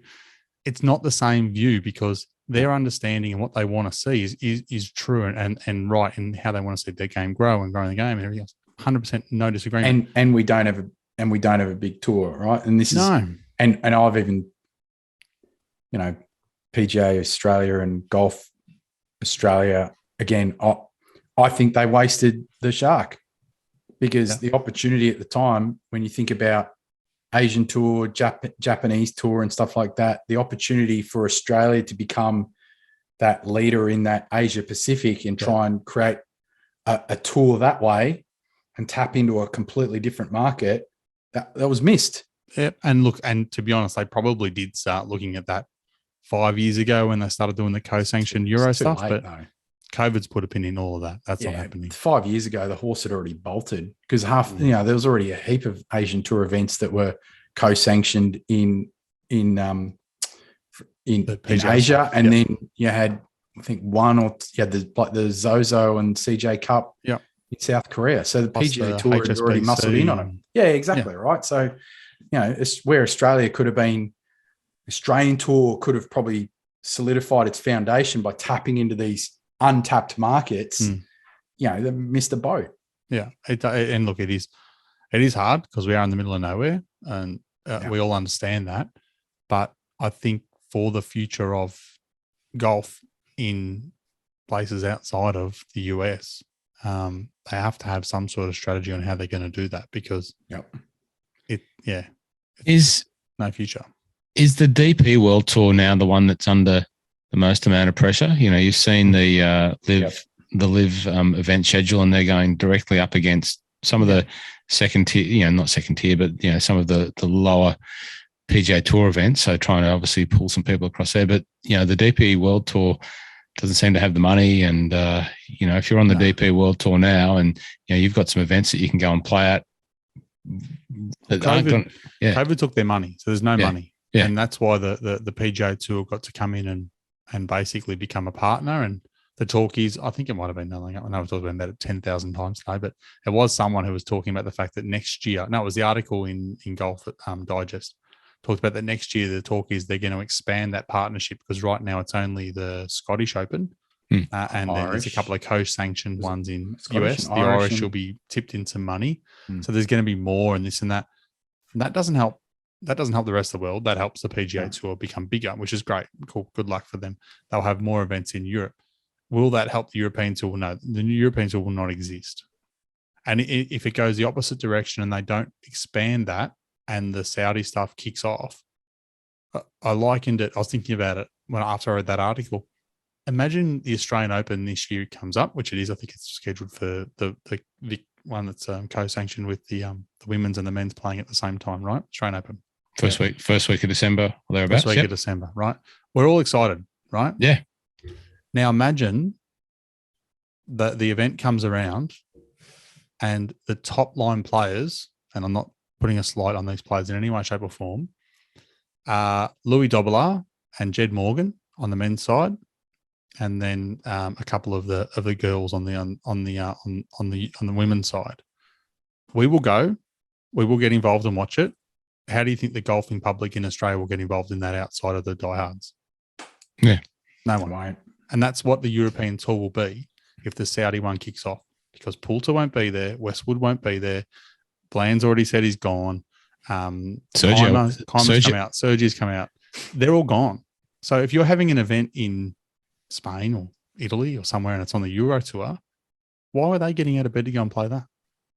it's not the same view because their understanding and what they want to see is true and right in how they want to see their game grow and growing the game and everything else. 100% no disagreement. And we don't have a big tour, right? And this is No. and I've even, PGA Australia and Golf Australia again. I think they wasted the shark because the opportunity at the time, when you think about Asian tour, Japanese tour and stuff like that, the opportunity for Australia to become that leader in that Asia Pacific and try and create a tour that way and tap into a completely different market, that was missed. Yeah. And look, and to be honest, they probably did start looking at that 5 years ago when they started doing the co-sanctioned Euro stuff, late, but though. COVID's put a pin in all of that. That's not happening. 5 years ago, the horse had already bolted because there was already a heap of Asian tour events that were co-sanctioned in Asia, stuff. and then you had, I think, the Zozo and CJ Cup in South Korea. So the Plus PGA the Tour had already muscled in on it. Yeah, exactly right. So it's where Australia could have been. Australian Tour could have probably solidified its foundation by tapping into these untapped markets. They missed the boat. Yeah, and look, it is hard because we are in the middle of nowhere, and we all understand that. But I think for the future of golf in places outside of the US, they have to have some sort of strategy on how they're going to do that because is no future. Is the DP World Tour now the one that's under the most amount of pressure? You've seen the LIV event schedule, and they're going directly up against some of the second tier, not second tier, but some of the lower PGA Tour events. So trying to obviously pull some people across there. But the DP World Tour doesn't seem to have the money, and if you're on the DP World Tour now, and you've got some events that you can go and play at. COVID took their money, so there's no money. Yeah. And that's why the PGA Tour got to come in and basically become a partner. And the talkies, I think it might have been, I know we've talked about it 10,000 times today, but it was someone who was talking about the fact that next year, it was the article in Golf Digest, talked about that next year, the talkies, they're going to expand that partnership because right now it's only the Scottish Open. And then there's a couple of co-sanctioned ones in Scottish US. The Irish will be tipped into money. So there's going to be more and this and that. And that doesn't help. That doesn't help the rest of the world. That helps the PGA Tour become bigger, which is great. Cool. Good luck for them. They'll have more events in Europe. Will that help the European Tour? No, the European Tour will not exist. And if it goes the opposite direction and they don't expand that and the Saudi stuff kicks off, I likened it. I was thinking about it after I read that article. Imagine the Australian Open this year comes up, which it is. I think it's scheduled for the one that's co-sanctioned with the women's and the men's playing at the same time, right? Australian Open. First week of December or thereabouts. First week of December, right? We're all excited, right? Yeah. Now imagine that the event comes around and the top line players, and I'm not putting a slight on these players in any way, shape, or form, Louis Dobbelaar and Jed Morgan on the men's side, and then a couple of the girls on the women's side. We will go. We will get involved and watch it. How do you think the golfing public in Australia will get involved in that outside of the diehards? Yeah. No one won't. And that's what the European Tour will be if the Saudi one kicks off, because Poulter won't be there. Westwood won't be there. Bland's already said he's gone. Keimer's come out. Sergio's come out. They're all gone. So if you're having an event in Spain or Italy or somewhere and it's on the Euro Tour, why are they getting out of bed to go and play that?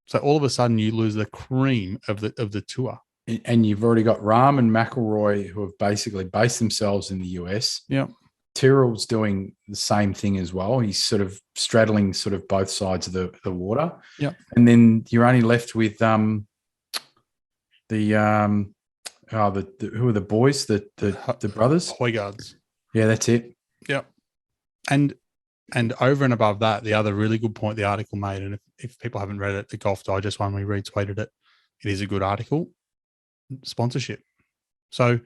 So all of a sudden you lose the cream of the tour. And you've already got Rahm and McIlroy who have basically based themselves in the US. Yeah. Tyrrell's doing the same thing as well. He's sort of straddling sort of both sides of the water. Yeah. And then you're only left with who are the boys? The brothers? Højgaards. Yeah, that's it. Yeah. And over and above that, the other really good point the article made, and if people haven't read it, the Golf Digest one, we retweeted it. It is a good article. Sponsorship. So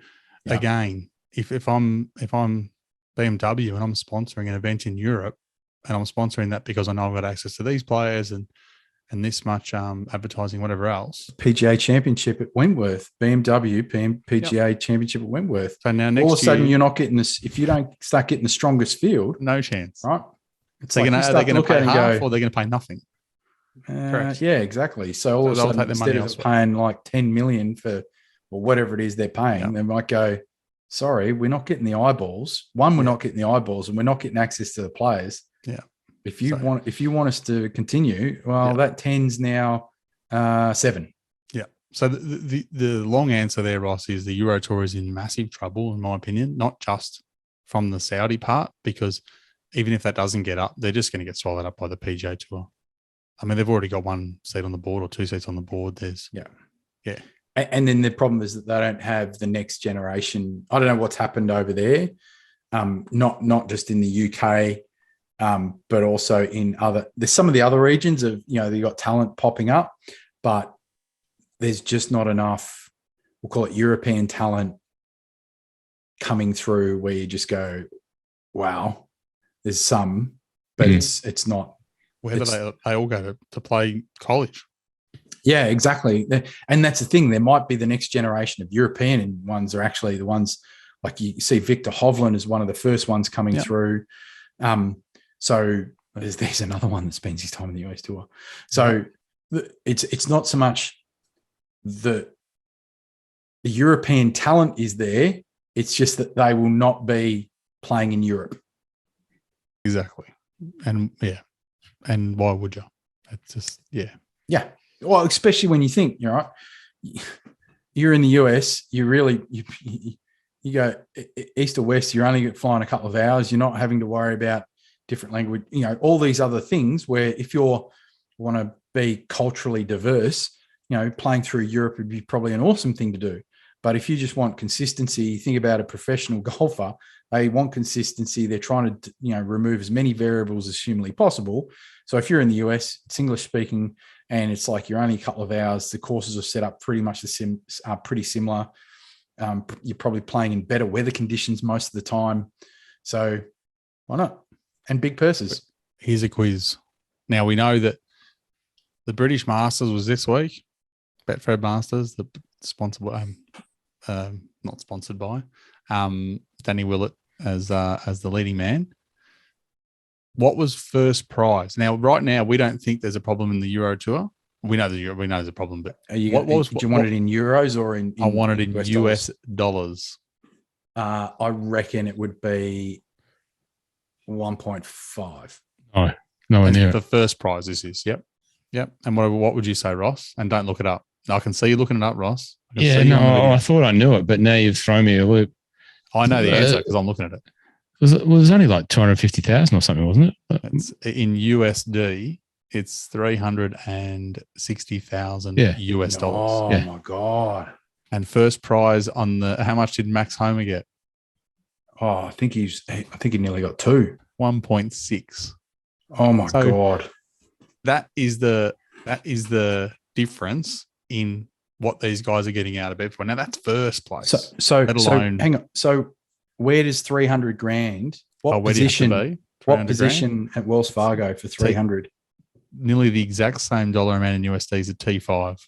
again, if I'm BMW and I'm sponsoring an event in Europe, and I'm sponsoring that because I know I've got access to these players and and this much advertising, whatever else. PGA Championship at Wentworth, BMW PGA Championship at Wentworth. So now next all of a sudden year, you're not getting this. If you don't start getting the strongest field, no chance. right? It's Are they going to pay half, or go, they're going to pay nothing? Correct. Yeah, exactly. So all of a they'll sudden, take their money instead of elsewhere. paying like 10 million for or whatever it is they're paying, they might go, sorry, we're not getting the eyeballs. One, we're not getting the eyeballs, and we're not getting access to the players. Yeah. If you want us to continue, well, that 10's now 7. Yeah. So the long answer there, Ross, is the Euro Tour is in massive trouble, in my opinion, not just from the Saudi part, because even if that doesn't get up, they're just going to get swallowed up by the PGA Tour. I mean, they've already got 1 seat on the board or 2 seats on the board. Yeah. And then the problem is that they don't have the next generation. I don't know what's happened over there, not just in the UK, but also in there's some of the other regions of, they've got talent popping up, but there's just not enough, we'll call it European talent coming through where you just go, wow, there's some, but it's not. Whether they all go to play college. Yeah, exactly. And that's the thing. There might be the next generation of European ones are actually the ones, like you see Victor Hovland is one of the first ones coming through. So there's another one that spends his time in the US Tour. So it's not so much the European talent is there. It's just that they will not be playing in Europe. Exactly. And and why would you? It's just, Yeah. Well, especially when you think, you're in the US, you go east or west, you're only flying a couple of hours. You're not having to worry about different language, all these other things where if you want to be culturally diverse, playing through Europe would be probably an awesome thing to do. But if you just want consistency, think about a professional golfer, they want consistency. They're trying to, remove as many variables as humanly possible. So if you're in the US, it's English speaking, and it's like you're only a couple of hours, the courses are set up pretty much pretty similar. You're probably playing in better weather conditions most of the time. So why not? And big purses. Here's a quiz. Now we know that the British Masters was this week. Betfred Masters, the sponsored by, not sponsored by, Danny Willett as the leading man. What was first prize? Now, right now, we don't think there's a problem in the Euro Tour. We know there's a problem, but do you want it in euros or in I want it in US dollars. I reckon it would be 1.5. Oh, nowhere near the first prize. This is yep. And what would you say, Ross? And don't look it up. I can see you looking it up, Ross. I thought I knew it, but now you've thrown me a loop. I know the answer because I'm looking at it. It was only like 250,000 or something, wasn't it? It's, in USD, it's 360,000 US dollars. Oh my God! And first prize on how much did Max Homa get? Oh, I think he nearly got 2. 1.6. Oh my God! That is the difference in what these guys are getting out of Bedford. Now that's first place. So hang on. So where does 300 grand? What position? What position at Wells Fargo for 300? Nearly the exact same dollar amount in USD as a T5.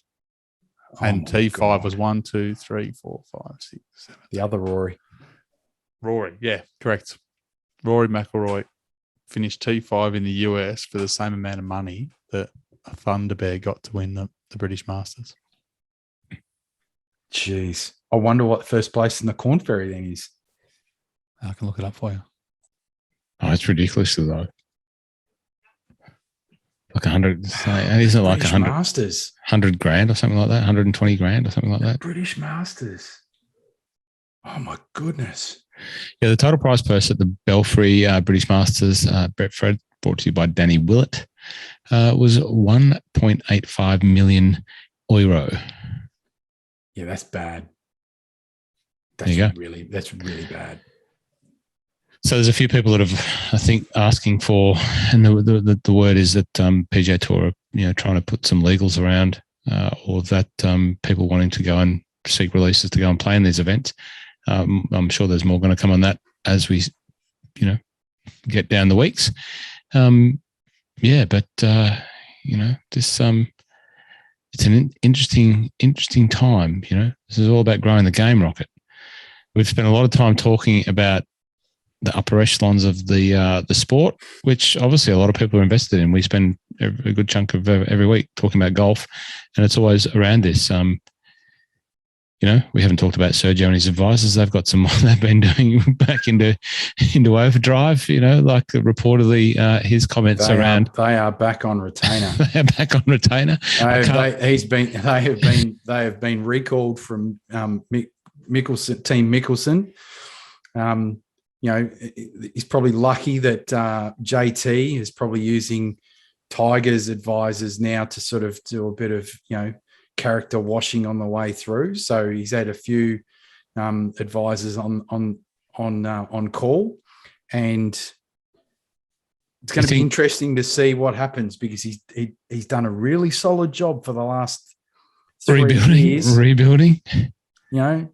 And T5 was 1, 2, 3, 4, 5, 6, 7. The other Rory, yeah, correct. Rory McIlroy finished T5 in the US for the same amount of money that a Thunderbird got to win the British Masters. Jeez. I wonder what first place in the Corn Ferry then is. I can look it up for you. Oh, it's ridiculous though. Like 100, isn't it like 100 Masters, 100 grand or something like that? 120 grand or something like that. British Masters. Oh my goodness. Yeah, the total prize purse at the Belfry British Masters, Betfred, brought to you by Danny Willett, was 1.85 million euro. Yeah, that's bad. There you go. That's really bad. So there's a few people that have, I think, asking for, and the word is that PGA Tour are, trying to put some legals around, or that people wanting to go and seek releases to go and play in these events. I'm sure there's more going to come on that as we, get down the weeks. But This it's an interesting time. This is all about growing the game, Rocket. We've spent a lot of time talking about the upper echelons of the sport, which obviously a lot of people are invested in. We spend a good chunk of every week talking about golf, and it's always around this. We haven't talked about Sergio and his advisors. They've got some they've been doing back into overdrive. Like reportedly his comments they are back on retainer. They are back on retainer. They have been recalled from Mickelson, Team Mickelson. He's probably lucky that JT is probably using Tiger's advisors now to sort of do a bit of, character washing on the way through. So he's had a few advisors on call, and it's going to be interesting to see what happens, because he's done a really solid job for the last 3 years. Rebuilding.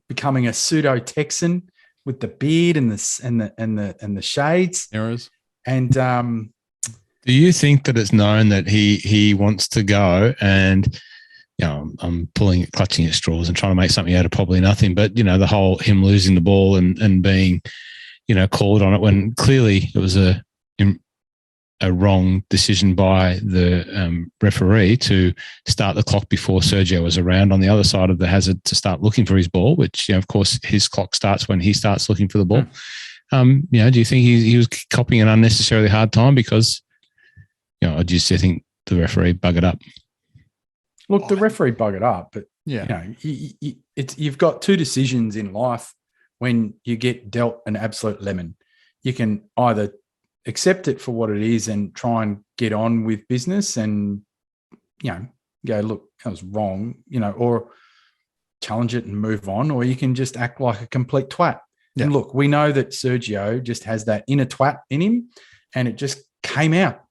Becoming a pseudo Texan with the beard and the shades. Errors. And do you think that it's known that he wants to go, and I'm clutching at straws and trying to make something out of probably nothing, but the whole him losing the ball and being called on it when clearly it was a wrong decision by the referee to start the clock before Sergio was around on the other side of the hazard to start looking for his ball, which, of course, his clock starts when he starts looking for the ball. Do you think he was copying an unnecessarily hard time because, or do you think the referee buggered up? Look, the referee buggered up, but, you've got two decisions in life when you get dealt an absolute lemon. You can either accept it for what it is and try and get on with business and, go, look, that was wrong, or challenge it and move on, or you can just act like a complete twat. Yeah. And look, we know that Sergio just has that inner twat in him, and it just came out.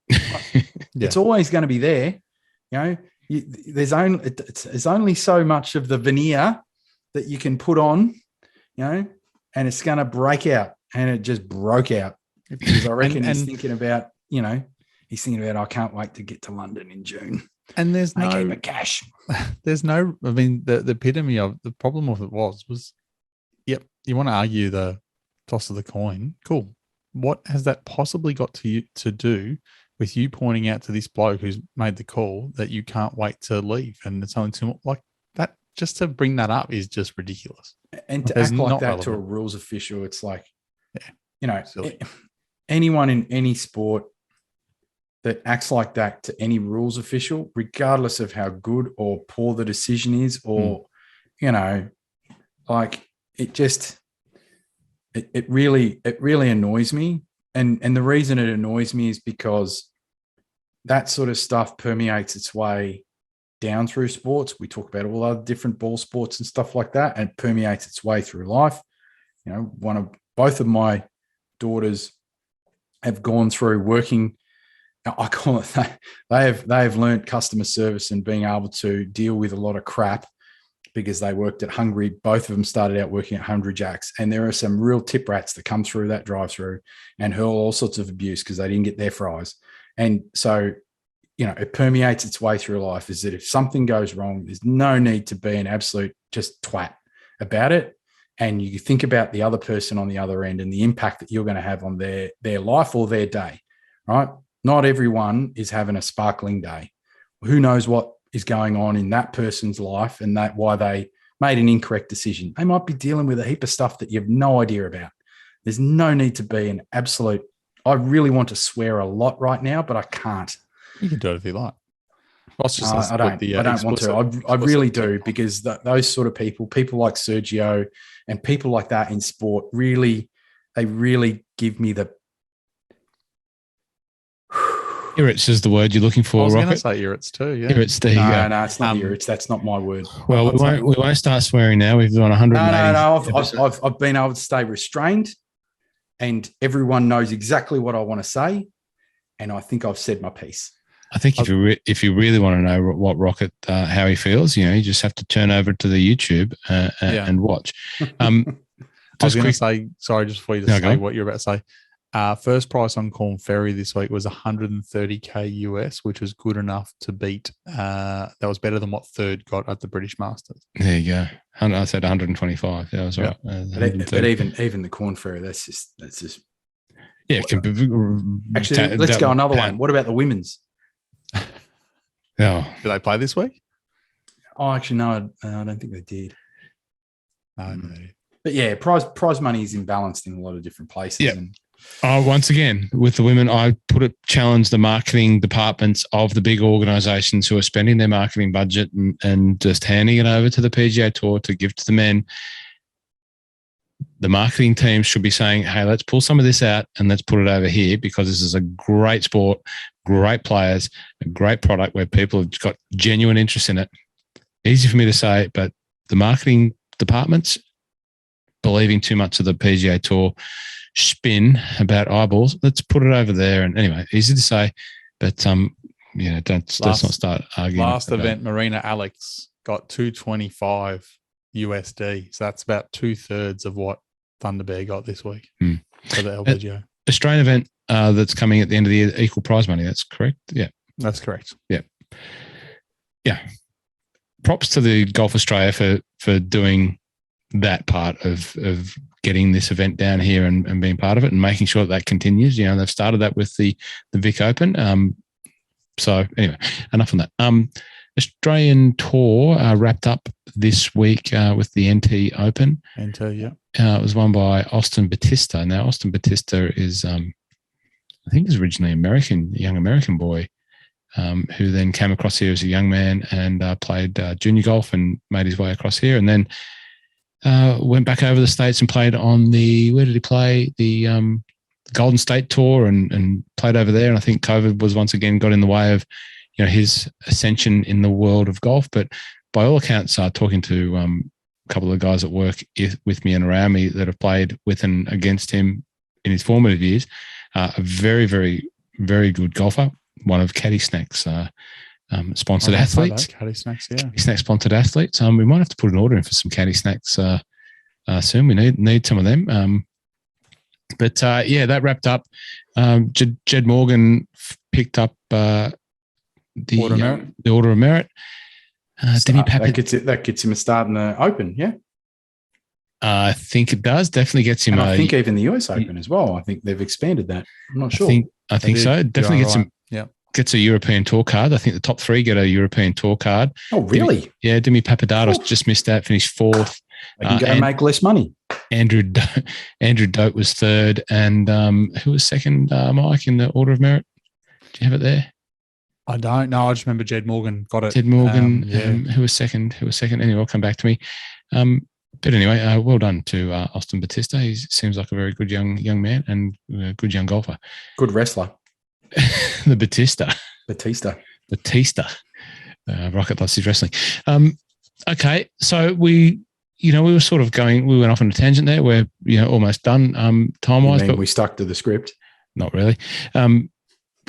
It's always going to be there. There's only so much of the veneer that you can put on, and it's going to break out, and it just broke out. Because I reckon he's thinking about, I can't wait to get to London in June. And there's no Kash. The epitome of the problem of it was, yep, you want to argue the toss of the coin. Cool. What has that possibly got to do with you pointing out to this bloke who's made the call that you can't wait to leave? And it's only too like that. Just to bring that up is just ridiculous. And to act like that relevant to a rules official, it's like, anyone in any sport that acts like that to any rules official, regardless of how good or poor the decision is, or, like it really annoys me. And the reason it annoys me is because that sort of stuff permeates its way down through sports. We talk about all other different ball sports and stuff like that, and it permeates its way through life. Both of my daughters have gone through working. I call it that. They have learned customer service and being able to deal with a lot of crap because they worked at Hungry. Both of them started out working at Hungry Jacks, and there are some real tip rats that come through that drive-through and hurl all sorts of abuse because they didn't get their fries. And so, it permeates its way through life. Is that if something goes wrong, there's no need to be an absolute just twat about it. And you think about the other person on the other end and the impact that you're going to have on their life or their day, right? Not everyone is having a sparkling day. Who knows what is going on in that person's life and that why they made an incorrect decision. They might be dealing with a heap of stuff that you have no idea about. There's no need to be an absolute, I really want to swear a lot right now, but I can't. You can do it if you like. I don't want to. I really do, because those sort of people like Sergio and people like that in sport, they really give me the... Irrits is the word you're looking for, Rocket. I was going to say irrits too, yeah. Irrits, there you go. No, it's not irrits. That's not my word. Well, we won't start swearing now. We've done 180. No. I've been able to stay restrained, and everyone knows exactly what I want to say, and I think I've said my piece. I think if you really want to know what Rocket, how he feels, you just have to turn over to the YouTube and watch. I was going to say, sorry, just before you say what you're about to say, First price on Corn Ferry this week was 130K US, which was good enough to beat. That was better than what third got at the British Masters. There you go. I said 125. That was right. But even the Corn Ferry, that's just yeah. Actually, let's go another one. What about the women's? Oh, Do they play this week? Oh, actually, no, I don't think they did. No, they did. But yeah, prize money is imbalanced in a lot of different places. Yeah. And once again, with the women, I challenge the marketing departments of the big organisations who are spending their marketing budget and just handing it over to the PGA Tour to give to the men. The marketing team should be saying, hey, let's pull some of this out and let's put it over here because this is a great sport, great players, a great product where people have got genuine interest in it. Easy for me to say, but the marketing departments believing too much of the PGA Tour spin about eyeballs. Let's put it over there. And anyway, easy to say, but let's not start arguing. Last event, Marina Alex got 225 USD. So that's about 2/3 of what Thunder Bear got this week for the LPGA. Australian event that's coming at the end of the year, equal prize money. That's correct. Yeah, that's correct. Yeah. Props to the Golf Australia for doing that part of getting this event down here and being part of it and making sure that continues. They've started that with the Vic Open. So anyway, enough on that. Australian Tour wrapped up this week with the NT Open. NT, yeah. It was won by Austin Batista. Now, Austin Batista is, I think, is originally a young American boy, who then came across here as a young man and played junior golf and made his way across here, and then went back over the States and played on where did he play? The Golden State Tour and played over there. And I think COVID was once again got in the way of, his ascension in the world of golf. But by all accounts, talking to a couple of guys that work with me and around me that have played with and against him in his formative years, a very, very, very good golfer. One of Caddy Snack's sponsored athletes. Caddy Snacks, yeah. Caddy Snack sponsored athletes. We might have to put an order in for some Caddy Snacks soon. We need some of them. But that wrapped up. Jed Morgan picked up the Order of Merit. That gets him a start in the Open, yeah? I think it does. Definitely gets him. And I think even the US Open as well. I think they've expanded that. I'm not sure. I think so. Definitely gets him. Yeah. Gets a European Tour card. I think the top three get a European Tour card. Oh, really? Demi Papadatos just missed that, finished fourth. They can go and make less money. Andrew Dote was third. And who was second, Mike, in the Order of Merit? Do you have it there? I don't know. I just remember Jed Morgan got it. Jed Morgan, who was second? Anyway, it'll come back to me. But anyway, well done to Austin Batista. He seems like a very good young man and a good young golfer. Good wrestler. The Batista. Rocket loves his wrestling. Okay, so we were sort of we went off on a tangent there. We're almost done time-wise. But we stuck to the script? Not really. A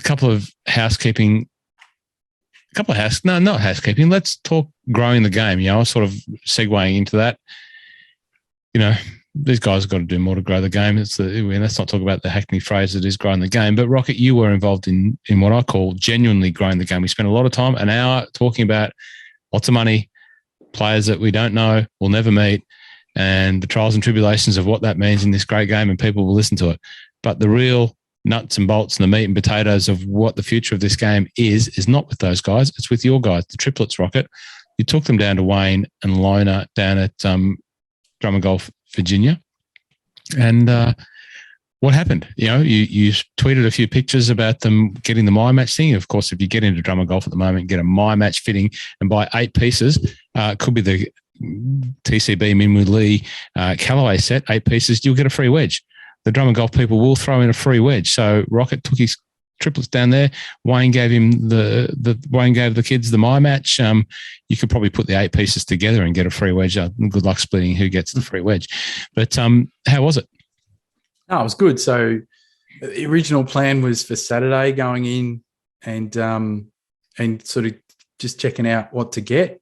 couple of housekeeping. Not housekeeping. Let's talk growing the game. I was sort of segueing into that. These guys have got to do more to grow the game. Let's not talk about the hackney phrase that is growing the game. But Rocket, you were involved in what I call genuinely growing the game. We spent a lot of time, an hour, talking about lots of money, players that we don't know, we'll never meet, and the trials and tribulations of what that means in this great game, and people will listen to it. But the real nuts and bolts and the meat and potatoes of what the future of this game is not with those guys. It's with your guys, the triplets, Rocket. You took them down to Wayne and Lona down at Drummer Golf, Virginia. And what happened? You tweeted a few pictures about them getting the My Match thing. Of course, if you get into Drummer Golf at the moment, get a My Match fitting and buy 8 pieces. Could be the TCB Minwoo Lee Callaway set, 8 pieces. You'll get a free wedge. The Drummer Golf people will throw in a free wedge. So Rocket took his triplets down there. Wayne gave him Wayne gave the kids the My Match. You could probably put the 8 pieces together and get a free wedge. Good luck splitting who gets the free wedge. But how was it? Oh, it was good. So the original plan was for Saturday going in and sort of just checking out what to get.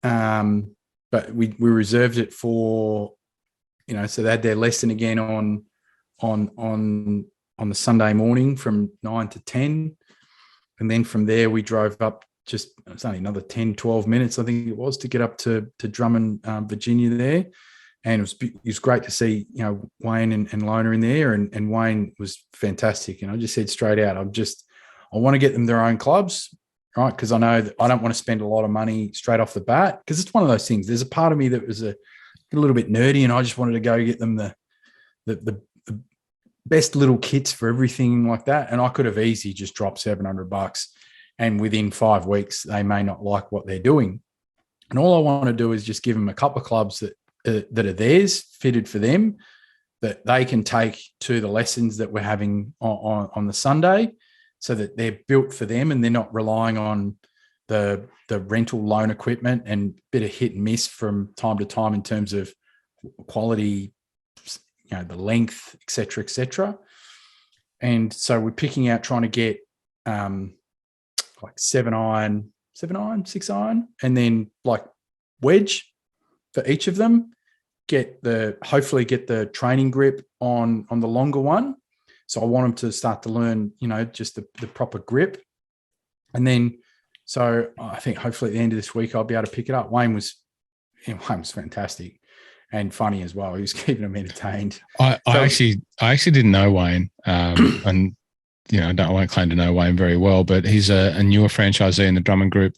But we reserved it for, so they had their lesson again on on the Sunday morning from 9 to 10. And then from there, we drove up it's only another 10, 12 minutes, I think it was, to get up to Drummond, Virginia there. And it was great to see, Wayne and Lona in there, and Wayne was fantastic. And I just said straight out, I want to get them their own clubs, right? Because I know that I don't want to spend a lot of money straight off the bat, because it's one of those things. There's a part of me that was a little bit nerdy, and I just wanted to go get them the best little kits for everything like that. And I could have easily just dropped $700, and within 5 weeks, they may not like what they're doing. And all I want to do is just give them a couple of clubs that are theirs, fitted for them, that they can take to the lessons that we're having on the Sunday, so that they're built for them and they're not relying on the rental loan equipment and bit of hit and miss from time to time in terms of quality, the length, et cetera, et cetera. And so we're picking out, trying to get like 7-iron, 6-iron, and then like wedge for each of them. Hopefully get the training grip on the longer one. So I want them to start to learn, just the proper grip. And then, so I think hopefully at the end of this week, I'll be able to pick it up. Wayne was fantastic and funny as well. He was keeping them entertained. I actually didn't know Wayne, and I won't claim to know Wayne very well, but he's a newer franchisee in the Drummond Group.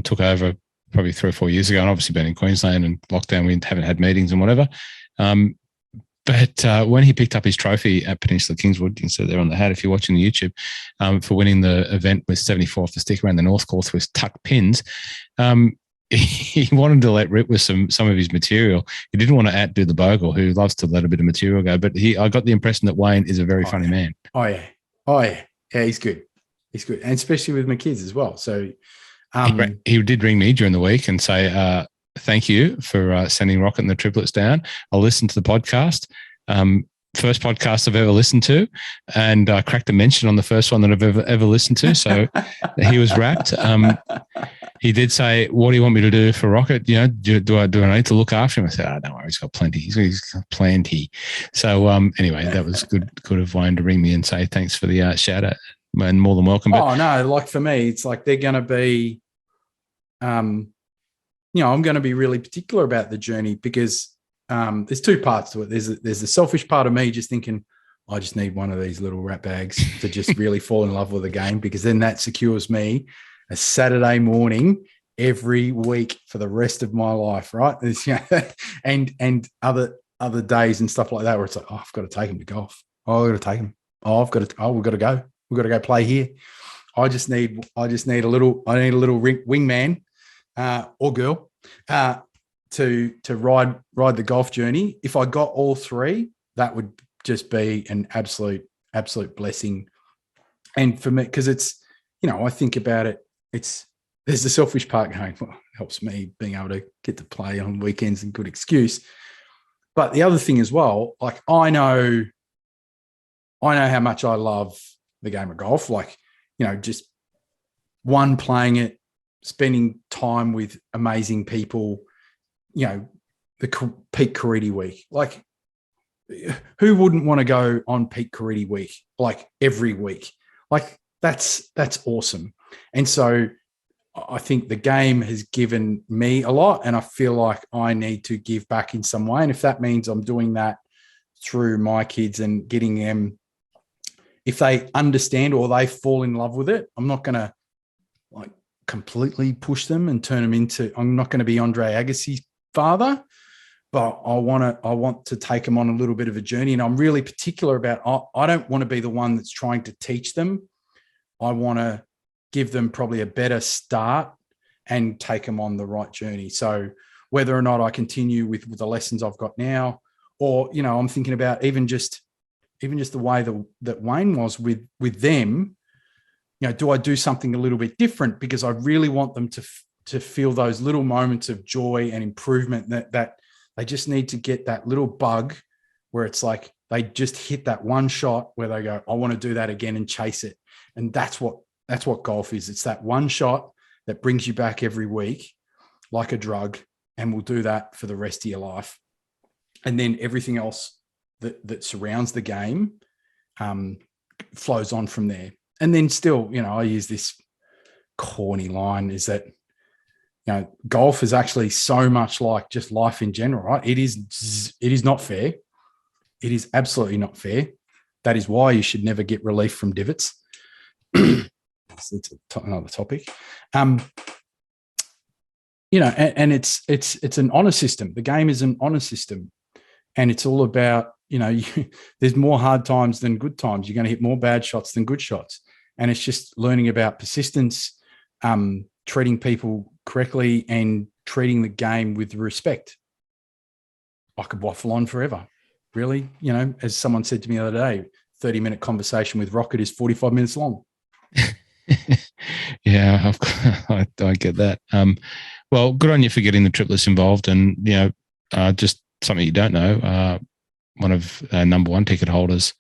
Took over probably 3 or 4 years ago, and obviously been in Queensland and lockdown. We haven't had meetings and whatever. But when he picked up his trophy at Peninsula Kingswood, you can see there on the hat if you're watching the YouTube, for winning the event with 74 off the stick around the North Course with tuck pins, he wanted to let rip with some of his material. He didn't want to outdo the Bogle, who loves to let a bit of material go. But I got the impression that Wayne is a very funny man. Oh yeah, he's good. He's good, and especially with my kids as well. So he did ring me during the week and say, thank you for sending Rocket and the triplets down. I'll listen to the podcast. First podcast I've ever listened to, and I cracked a mention on the first one that I've ever listened to. So he was wrapped. He did say, what do you want me to do for Rocket? Do I need to look after him? I said, don't worry, he's got plenty. He's got plenty. So anyway, that was good of Wayne to ring me and say thanks for the shout out, and more than welcome. But, no, like for me, it's like they're going to be, I'm going to be really particular about the journey, because there's 2 parts to it. There's the selfish part of me just thinking, I just need one of these little rat bags to just really fall in love with the game, because then that secures me a Saturday morning every week for the rest of my life, right? And other days and stuff like that where it's like, I've got to take him to golf. I've got to take him. We've got to go. We've got to go play here. I need a little wingman or girl to ride the golf journey. If I got all 3, that would just be an absolute blessing. And for me, because it's, I think about it, there's the selfish part going, well, it helps me being able to get to play on weekends and good excuse. But the other thing as well, like I know how much I love the game of golf. Like, just playing it, spending time with amazing people, the Pete Caridi week. Like, who wouldn't want to go on Pete Caridi week, like every week? Like, that's awesome. And so I think the game has given me a lot, and I feel like I need to give back in some way. And if that means I'm doing that through my kids and getting them, if they understand or they fall in love with it, I'm not going to like completely push them and turn them into, I'm not going to be Andre Agassi's father, but I want to take them on a little bit of a journey. And I'm really particular about, I don't want to be the one that's trying to teach them. I want to give them probably a better start and take them on the right journey. So whether or not I continue with the lessons I've got now, or, I'm thinking about even just the way that Wayne was with them, do I do something a little bit different? Because I really want them to feel those little moments of joy and improvement, that they just need to get that little bug where it's like they just hit that one shot where they go, I want to do that again and chase it. And that's what golf is. It's that one shot that brings you back every week like a drug, and we'll do that for the rest of your life. And then everything else that surrounds the game flows on from there. And then still, I use this corny line is that, golf is actually so much like just life in general, right? It is not fair. It is absolutely not fair. That is why you should never get relief from divots. It's another topic. And it's an honor system. The game is an honor system, and it's all about, there's more hard times than good times. You're going to hit more bad shots than good shots. And it's just learning about persistence, treating people correctly, and treating the game with respect. I could waffle on forever. Really, as someone said to me the other day, 30-minute conversation with Rocket is 45 minutes long. Yeah, I get that. Well, good on you for getting the triplets involved. And, just something you don't know, one of our number one ticket holders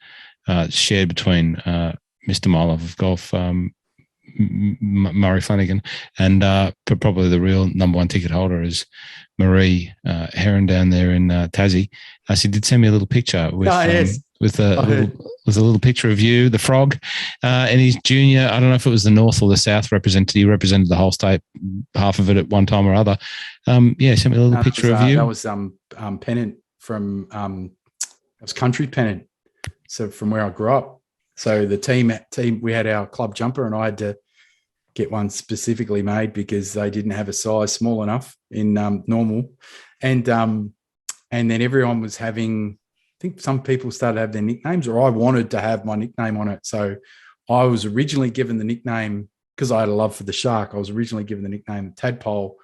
shared between Mr. My Love of Golf, Murray Flanagan, and probably the real number one ticket holder is Marie Heron down there in Tassie. She did send me a little picture with a little picture of you, the frog, and his junior. I don't know if it was the North or the South represented. He represented the whole state, half of it at one time or other. Sent me a little picture of you. That was Pennant from it was Country Pennant, so from where I grew up. So the team, we had our club jumper, and I had to get one specifically made because they didn't have a size small enough in normal, and then everyone was having. I think some people started to have their nicknames, or I wanted to have my nickname on it. So I was originally given the nickname because I had a love for the shark. I was originally given the nickname Tadpole,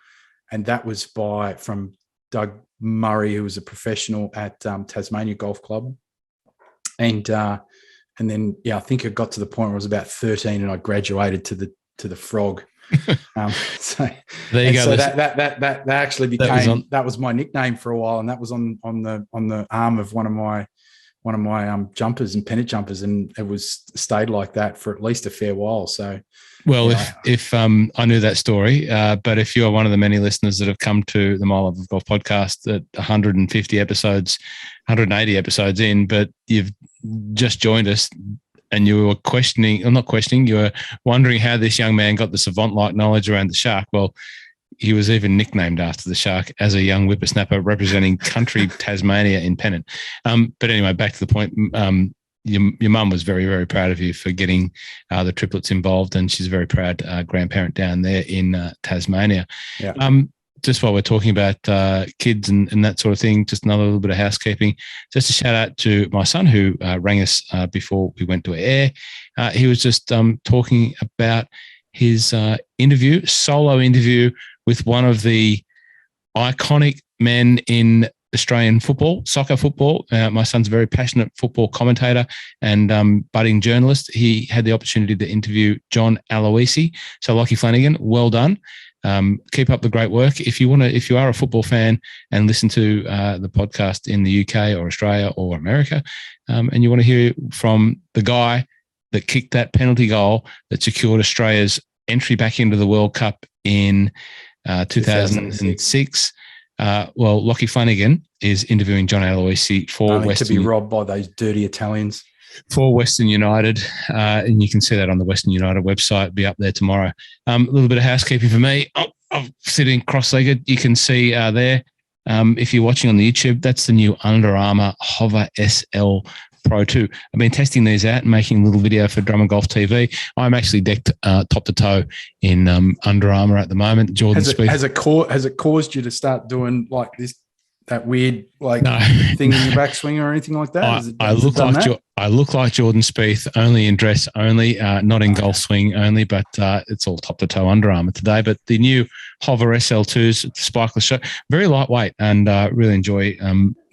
and that was from Doug Murray, who was a professional at Tasmania Golf Club, and then I think it got to the point where I was about 13 and I graduated to the frog. So there you go. So that actually became that was my nickname for a while, and that was on the arm of one of my jumpers and pennant jumpers, and it was stayed like that for at least a fair while. So, well, if I knew that story, but if you're one of the many listeners that have come to the My Love of Golf podcast at 150 episodes, 180 episodes in, but you've just joined us, and you were you were wondering how this young man got the savant-like knowledge around the shark. Well, he was even nicknamed after the shark as a young whippersnapper representing country Tasmania in pennant. But anyway, back to the point. Your mum was very, very proud of you for getting the triplets involved, and she's a very proud grandparent down there in Tasmania. Yeah. Just while we're talking about kids and that sort of thing, just another little bit of housekeeping. Just a shout out to my son who rang us before we went to air. He was just talking about his solo interview with one of the iconic men in Australian football, soccer football. My son's a very passionate football commentator and budding journalist. He had the opportunity to interview John Aloisi. So Lockie Flanagan, well done. Keep up the great work. If you are a football fan and listen to the podcast in the UK or Australia or America, and you want to hear from the guy that kicked that penalty goal that secured Australia's entry back into the World Cup in 2006. Lockie Flanagan is interviewing John Aloisi for Western. To be robbed by those dirty Italians. For Western United, and you can see that on the Western United website. It'll be up there tomorrow. A little bit of housekeeping for me. I'm sitting cross-legged. You can see there. If you're watching on the YouTube, that's the new Under Armour Hover SL Pro 2. I've been testing these out and making a little video for Drum and Golf TV. I'm actually decked top to toe in Under Armour at the moment. Jordan Spieth. Has it caused you to start doing like this? That weird thing in your backswing or anything like that? I look like Jordan Spieth, only in dress only, not in golf swing only, but it's all top to toe Under Armour today. But the new Hover SL2s, spikeless shirt, very lightweight, and really enjoy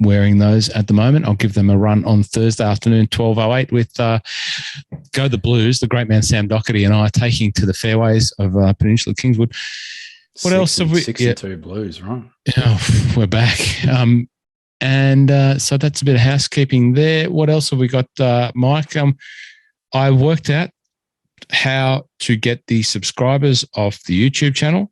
wearing those at the moment. I'll give them a run on Thursday afternoon, 12:08 with Go the Blues, the great man Sam Doherty and I taking to the fairways of Peninsula Kingswood. What else have we? 62 Blues, right? Oh, we're back. So that's a bit of housekeeping there. What else have we got, Mike? I worked out how to get the subscribers of the YouTube channel.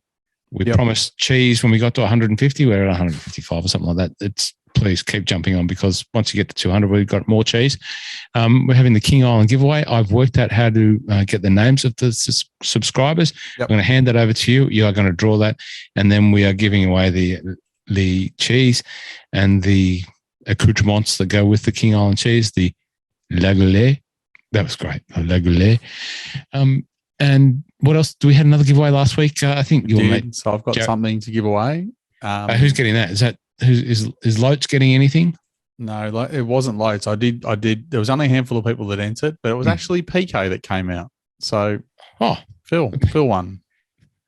We promised cheese when we got to 150. We're at 155 or something like that. please keep jumping on, because once you get to 200, we've got more cheese. We're having the King Island giveaway. I've worked out how to get the names of the subscribers. Yep. I'm going to hand that over to you. You are going to draw that, and then we are giving away the cheese and the accoutrements that go with the King Island cheese, the Lagoulet. That was great. Lagoulet. And what else? Do we had another giveaway last week? I think your mate. So I've got something to give away. Who's getting that? Is Loach getting anything? No, it wasn't loads. I did. There was only a handful of people that entered, but it was actually PK that came out. So, Phil won.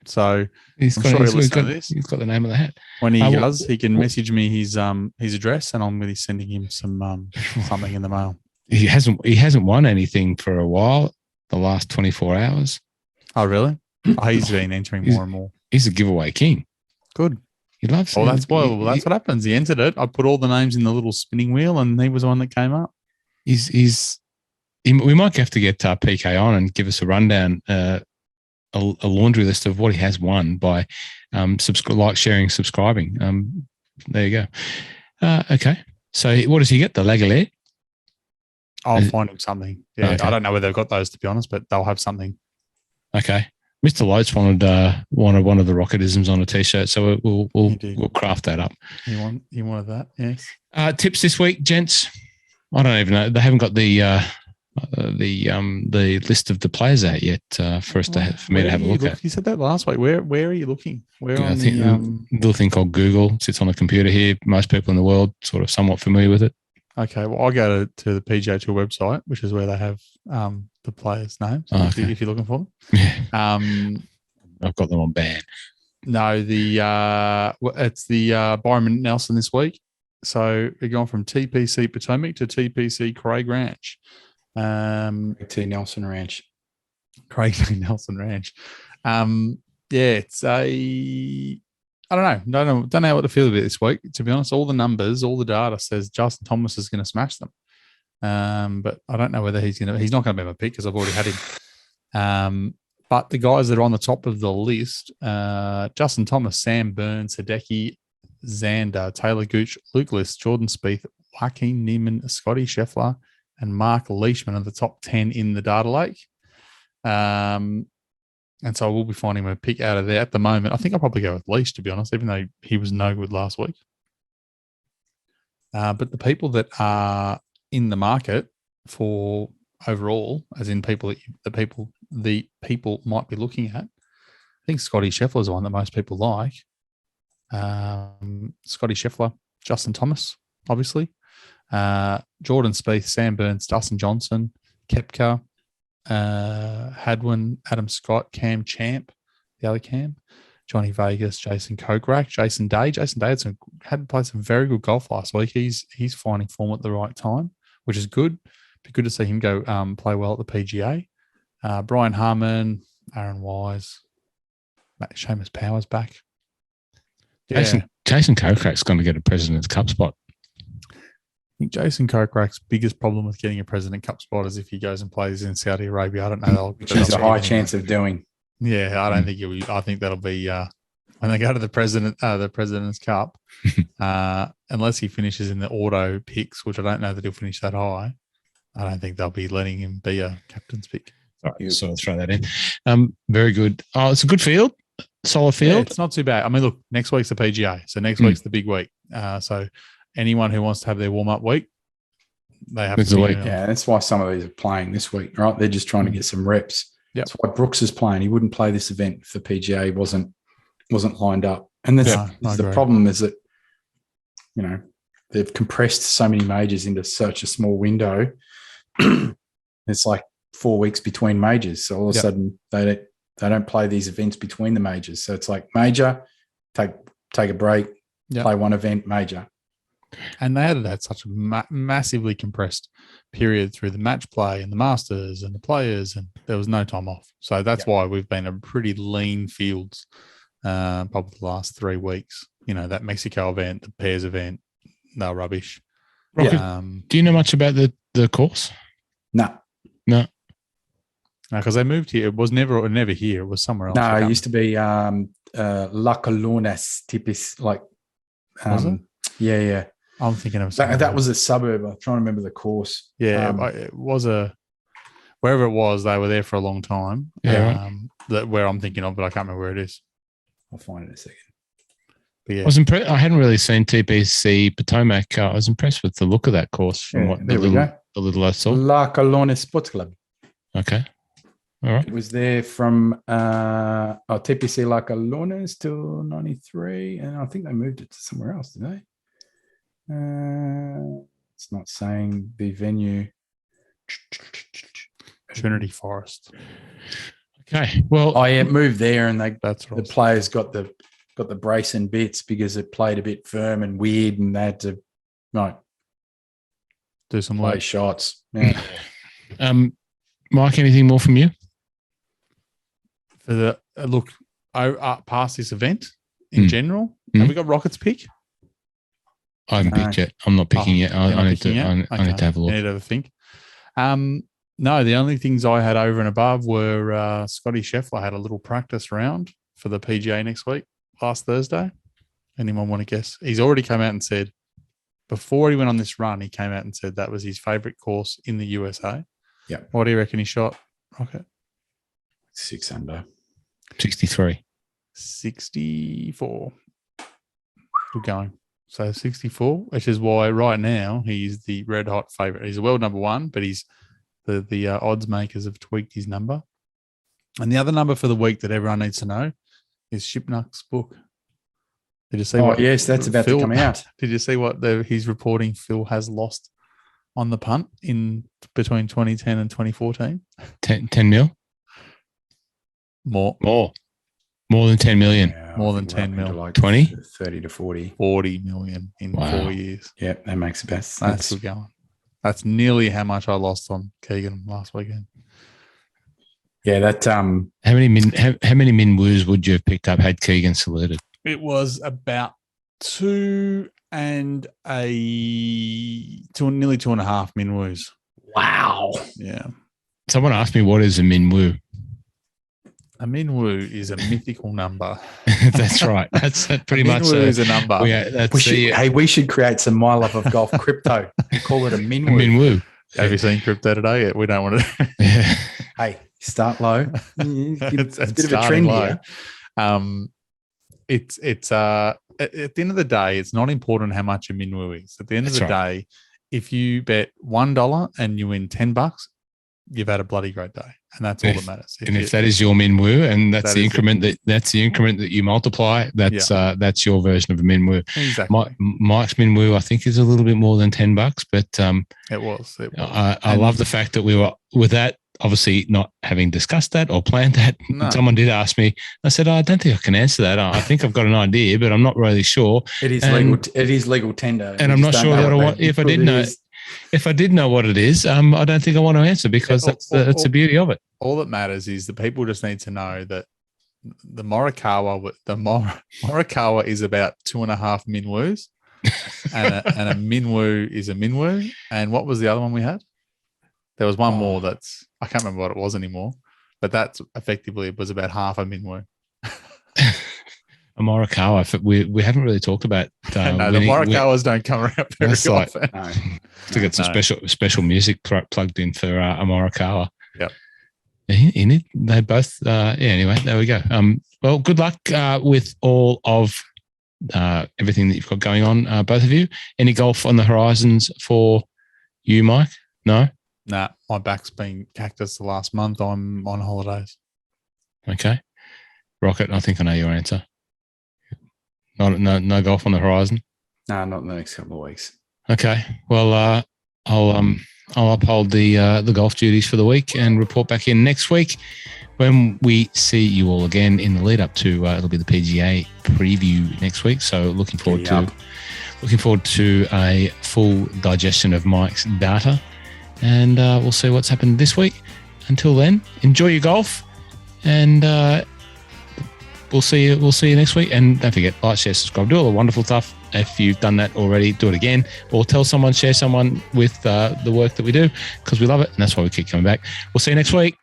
So he's got the name of the hat. When he does, he can message me his address, and I'm going to be sending him some something in the mail. He hasn't won anything for a while. The last 24 hours. Oh, really? He's been entering more and more. He's a giveaway king. Good. He loves. Well, that's what happens. He entered it. I put all the names in the little spinning wheel, and he was the one that came up. We might have to get PK on and give us a rundown, a laundry list of what he has won by sharing, subscribing. There you go. Okay. So what does he get? The Lagoulet? I'll find him something. Yeah, okay. I don't know whether they've got those, to be honest, but they'll have something. Okay. Mr. Loach wanted one of the Rocketisms on a T-shirt, so we'll craft that up. You wanted that, yes. Tips this week, gents. I don't even know. They haven't got the list of the players out yet for me to have a look at. You said that last week. Where are you looking? I think a little thing called Google sits on a computer here. Most people in the world sort of somewhat familiar with it. Okay, well, I go to the PGA Tour website, which is where they have the players' names, if you're looking for them. Yeah. I've got them on ban. No, it's the Byron Nelson this week. So we're going from TPC Potomac to TPC Craig Ranch. T. Nelson Ranch. Craig T. Nelson Ranch. It's I don't know what to feel about this week. To be honest, all the numbers, all the data says Justin Thomas is going to smash them. But I don't know whether he's not going to be my pick because I've already had him. But the guys that are on the top of the list, Justin Thomas, Sam Burns, Hideki, Xander, Taylor Gooch, Luke List, Jordan Spieth, Joaquin Niemann, Scotty Scheffler, and Mark Leishman are the top 10 in the data lake. And so I will be finding a pick out of there at the moment. I think I'll probably go with Leash, to be honest, even though he was no good last week. But the people that are in the market for overall, as in the people might be looking at, I think Scotty Scheffler is the one that most people like. Scotty Scheffler, Justin Thomas, obviously. Jordan Spieth, Sam Burns, Dustin Johnson, Koepka, Hadwin, Adam Scott, Cam Champ, the other Cam, Johnny Vegas, Jason Kokrak, Jason Day. Jason Day had played some very good golf last week. He's finding form at the right time, which is good. Be good to see him go play well at the PGA. Brian Harmon, Aaron Wise, Seamus Powers back. Yeah. Jason Kokrak's going to get a President's Cup spot. I think Jason Kokrak's biggest problem with getting a President Cup spot is if he goes and plays in Saudi Arabia. I don't know. Which is a high chance of doing. Yeah, I don't think he'll be. I think that'll be when they go to the President's Cup, unless he finishes in the auto picks, which I don't know that he'll finish that high. I don't think they'll be letting him be a captain's pick. All right, so I'll throw that in. Very good. Oh, it's a good field, solid field. Yeah, it's not too bad. I mean, look, next week's the PGA, so next week's the big week. So anyone who wants to have their warm-up week, they have to. Yeah, that's why some of these are playing this week, right? They're just trying to get some reps. Yep. That's why Brooks is playing. He wouldn't play this event if the PGA wasn't lined up. And that's the problem is that, they've compressed so many majors into such a small window. It's like 4 weeks between majors. So all of a sudden they don't play these events between the majors. So it's like major, take a break, play one event, major. And they had such a massively compressed period through the match play and the Masters and the players, and there was no time off. So that's why we've been a pretty lean fields probably the last 3 weeks. That Mexico event, the Pairs event, they're rubbish. Rocket, do you know much about the course? No. Because they moved here. It was never here. It was somewhere else. No, it used to be La Colunas Tipis, like was it? Yeah. I'm thinking of that was a suburb. I'm trying to remember the course. Yeah, it was wherever it was. They were there for a long time. Yeah, that where I'm thinking of, but I can't remember where it is. I'll find it in a second. But yeah, I was impressed. I hadn't really seen TPC Potomac. I was impressed with the look of that course from what the little I saw. La Colonna Sports Club. Okay. All right. It was there from TPC La Colonna's till 93, and I think they moved it to somewhere else, did they? It's not saying the venue. Trinity Forest. Okay. Well, It moved there, and That's the right. players got the brace and bits because it played a bit firm and weird, and they had to Do some play work. shots. Yeah. Mike, anything more from you? For the look, past this event in general, have we got Rockets pick? I haven't picked yet. I'm not picking yet. I need to have a look. I need to have a think. No, the only things I had over and above were Scotty Scheffler had a little practice round for the PGA next week, last Thursday. Anyone want to guess? He's already come out and said, before he went on this run, he came out and said that was his favourite course in the USA. Yeah. What do you reckon he shot, Rocket? 6 under. 63. 64. Good going. So 64, which is why right now he's the red hot favourite. He's a world number one, but he's the odds makers have tweaked his number. And the other number for the week that everyone needs to know is Shipnuck's book. Did you see? Yes, that's about to come out. Did you see what he's reporting? Phil has lost on the punt in between 2010 and 2014. 10 mil? More than 10 million. Yeah, More than 10 mil. Like 20? 30 to 40. 40 million in 4 years. Yeah, that makes the best. That's good going. That's nearly how much I lost on Keegan last weekend. Yeah, that How many min woos would you have picked up had Keegan saluted? It was about nearly 2.5 min woos. wow. Yeah. Someone asked me what is a min woo. A min woo is a mythical number. That's right. That's pretty Min much woo is a number. We should create some My Love of Golf crypto and call it a min woo. min woo. Have you seen crypto today? Yeah, we don't want to. Yeah. Hey, start low. It's a bit of a starting trend low. here. It's at the end of the day, it's not important how much a min woo is. At the end of the day, if you bet $1 and you win $10, you've had a bloody great day, and that's all that matters. If that is your min woo, and that's the increment that you multiply, that's your version of a min woo. Exactly. Mike's min woo, I think, is a little bit more than $10, but it was. I love the fact that we were with that. Obviously, not having discussed that or planned that, someone did ask me. I said, I don't think I can answer that. I think I've got an idea, but I'm not really sure. It is legal. It is legal tender, and I'm not sure that if I did know what it is, I don't think I want to answer because that's the beauty of it. All that matters is the people just need to know that the Morikawa is about 2.5 min woos, and a min woo is a min woo. And what was the other one we had? There was one more I can't remember what it was anymore, but that's effectively it was about half a min woo. A Morikawa, we haven't really talked about. No, the Morikawas don't come around very often. To get some special music plugged in for a Morikawa. Yep. They both. Anyway, there we go. Well, good luck with all of everything that you've got going on, both of you. Any golf on the horizons for you, Mike? No. Nah, my back's been cactus the last month. I'm on holidays. Okay. Rocket, I think I know your answer. No golf on the horizon? No, not in the next couple of weeks. Okay. Well, I'll uphold the golf duties for the week and report back in next week when we see you all again in the lead up to it'll be the PGA preview next week. So looking forward to a full digestion of Mike's data. And we'll see what's happened this week. Until then, enjoy your golf, and we'll see you next week. And don't forget, like, share, subscribe, do all the wonderful stuff. If you've done that already, do it again, or tell someone, share someone with the work that we do, because we love it, and that's why we keep coming back. We'll see you next week.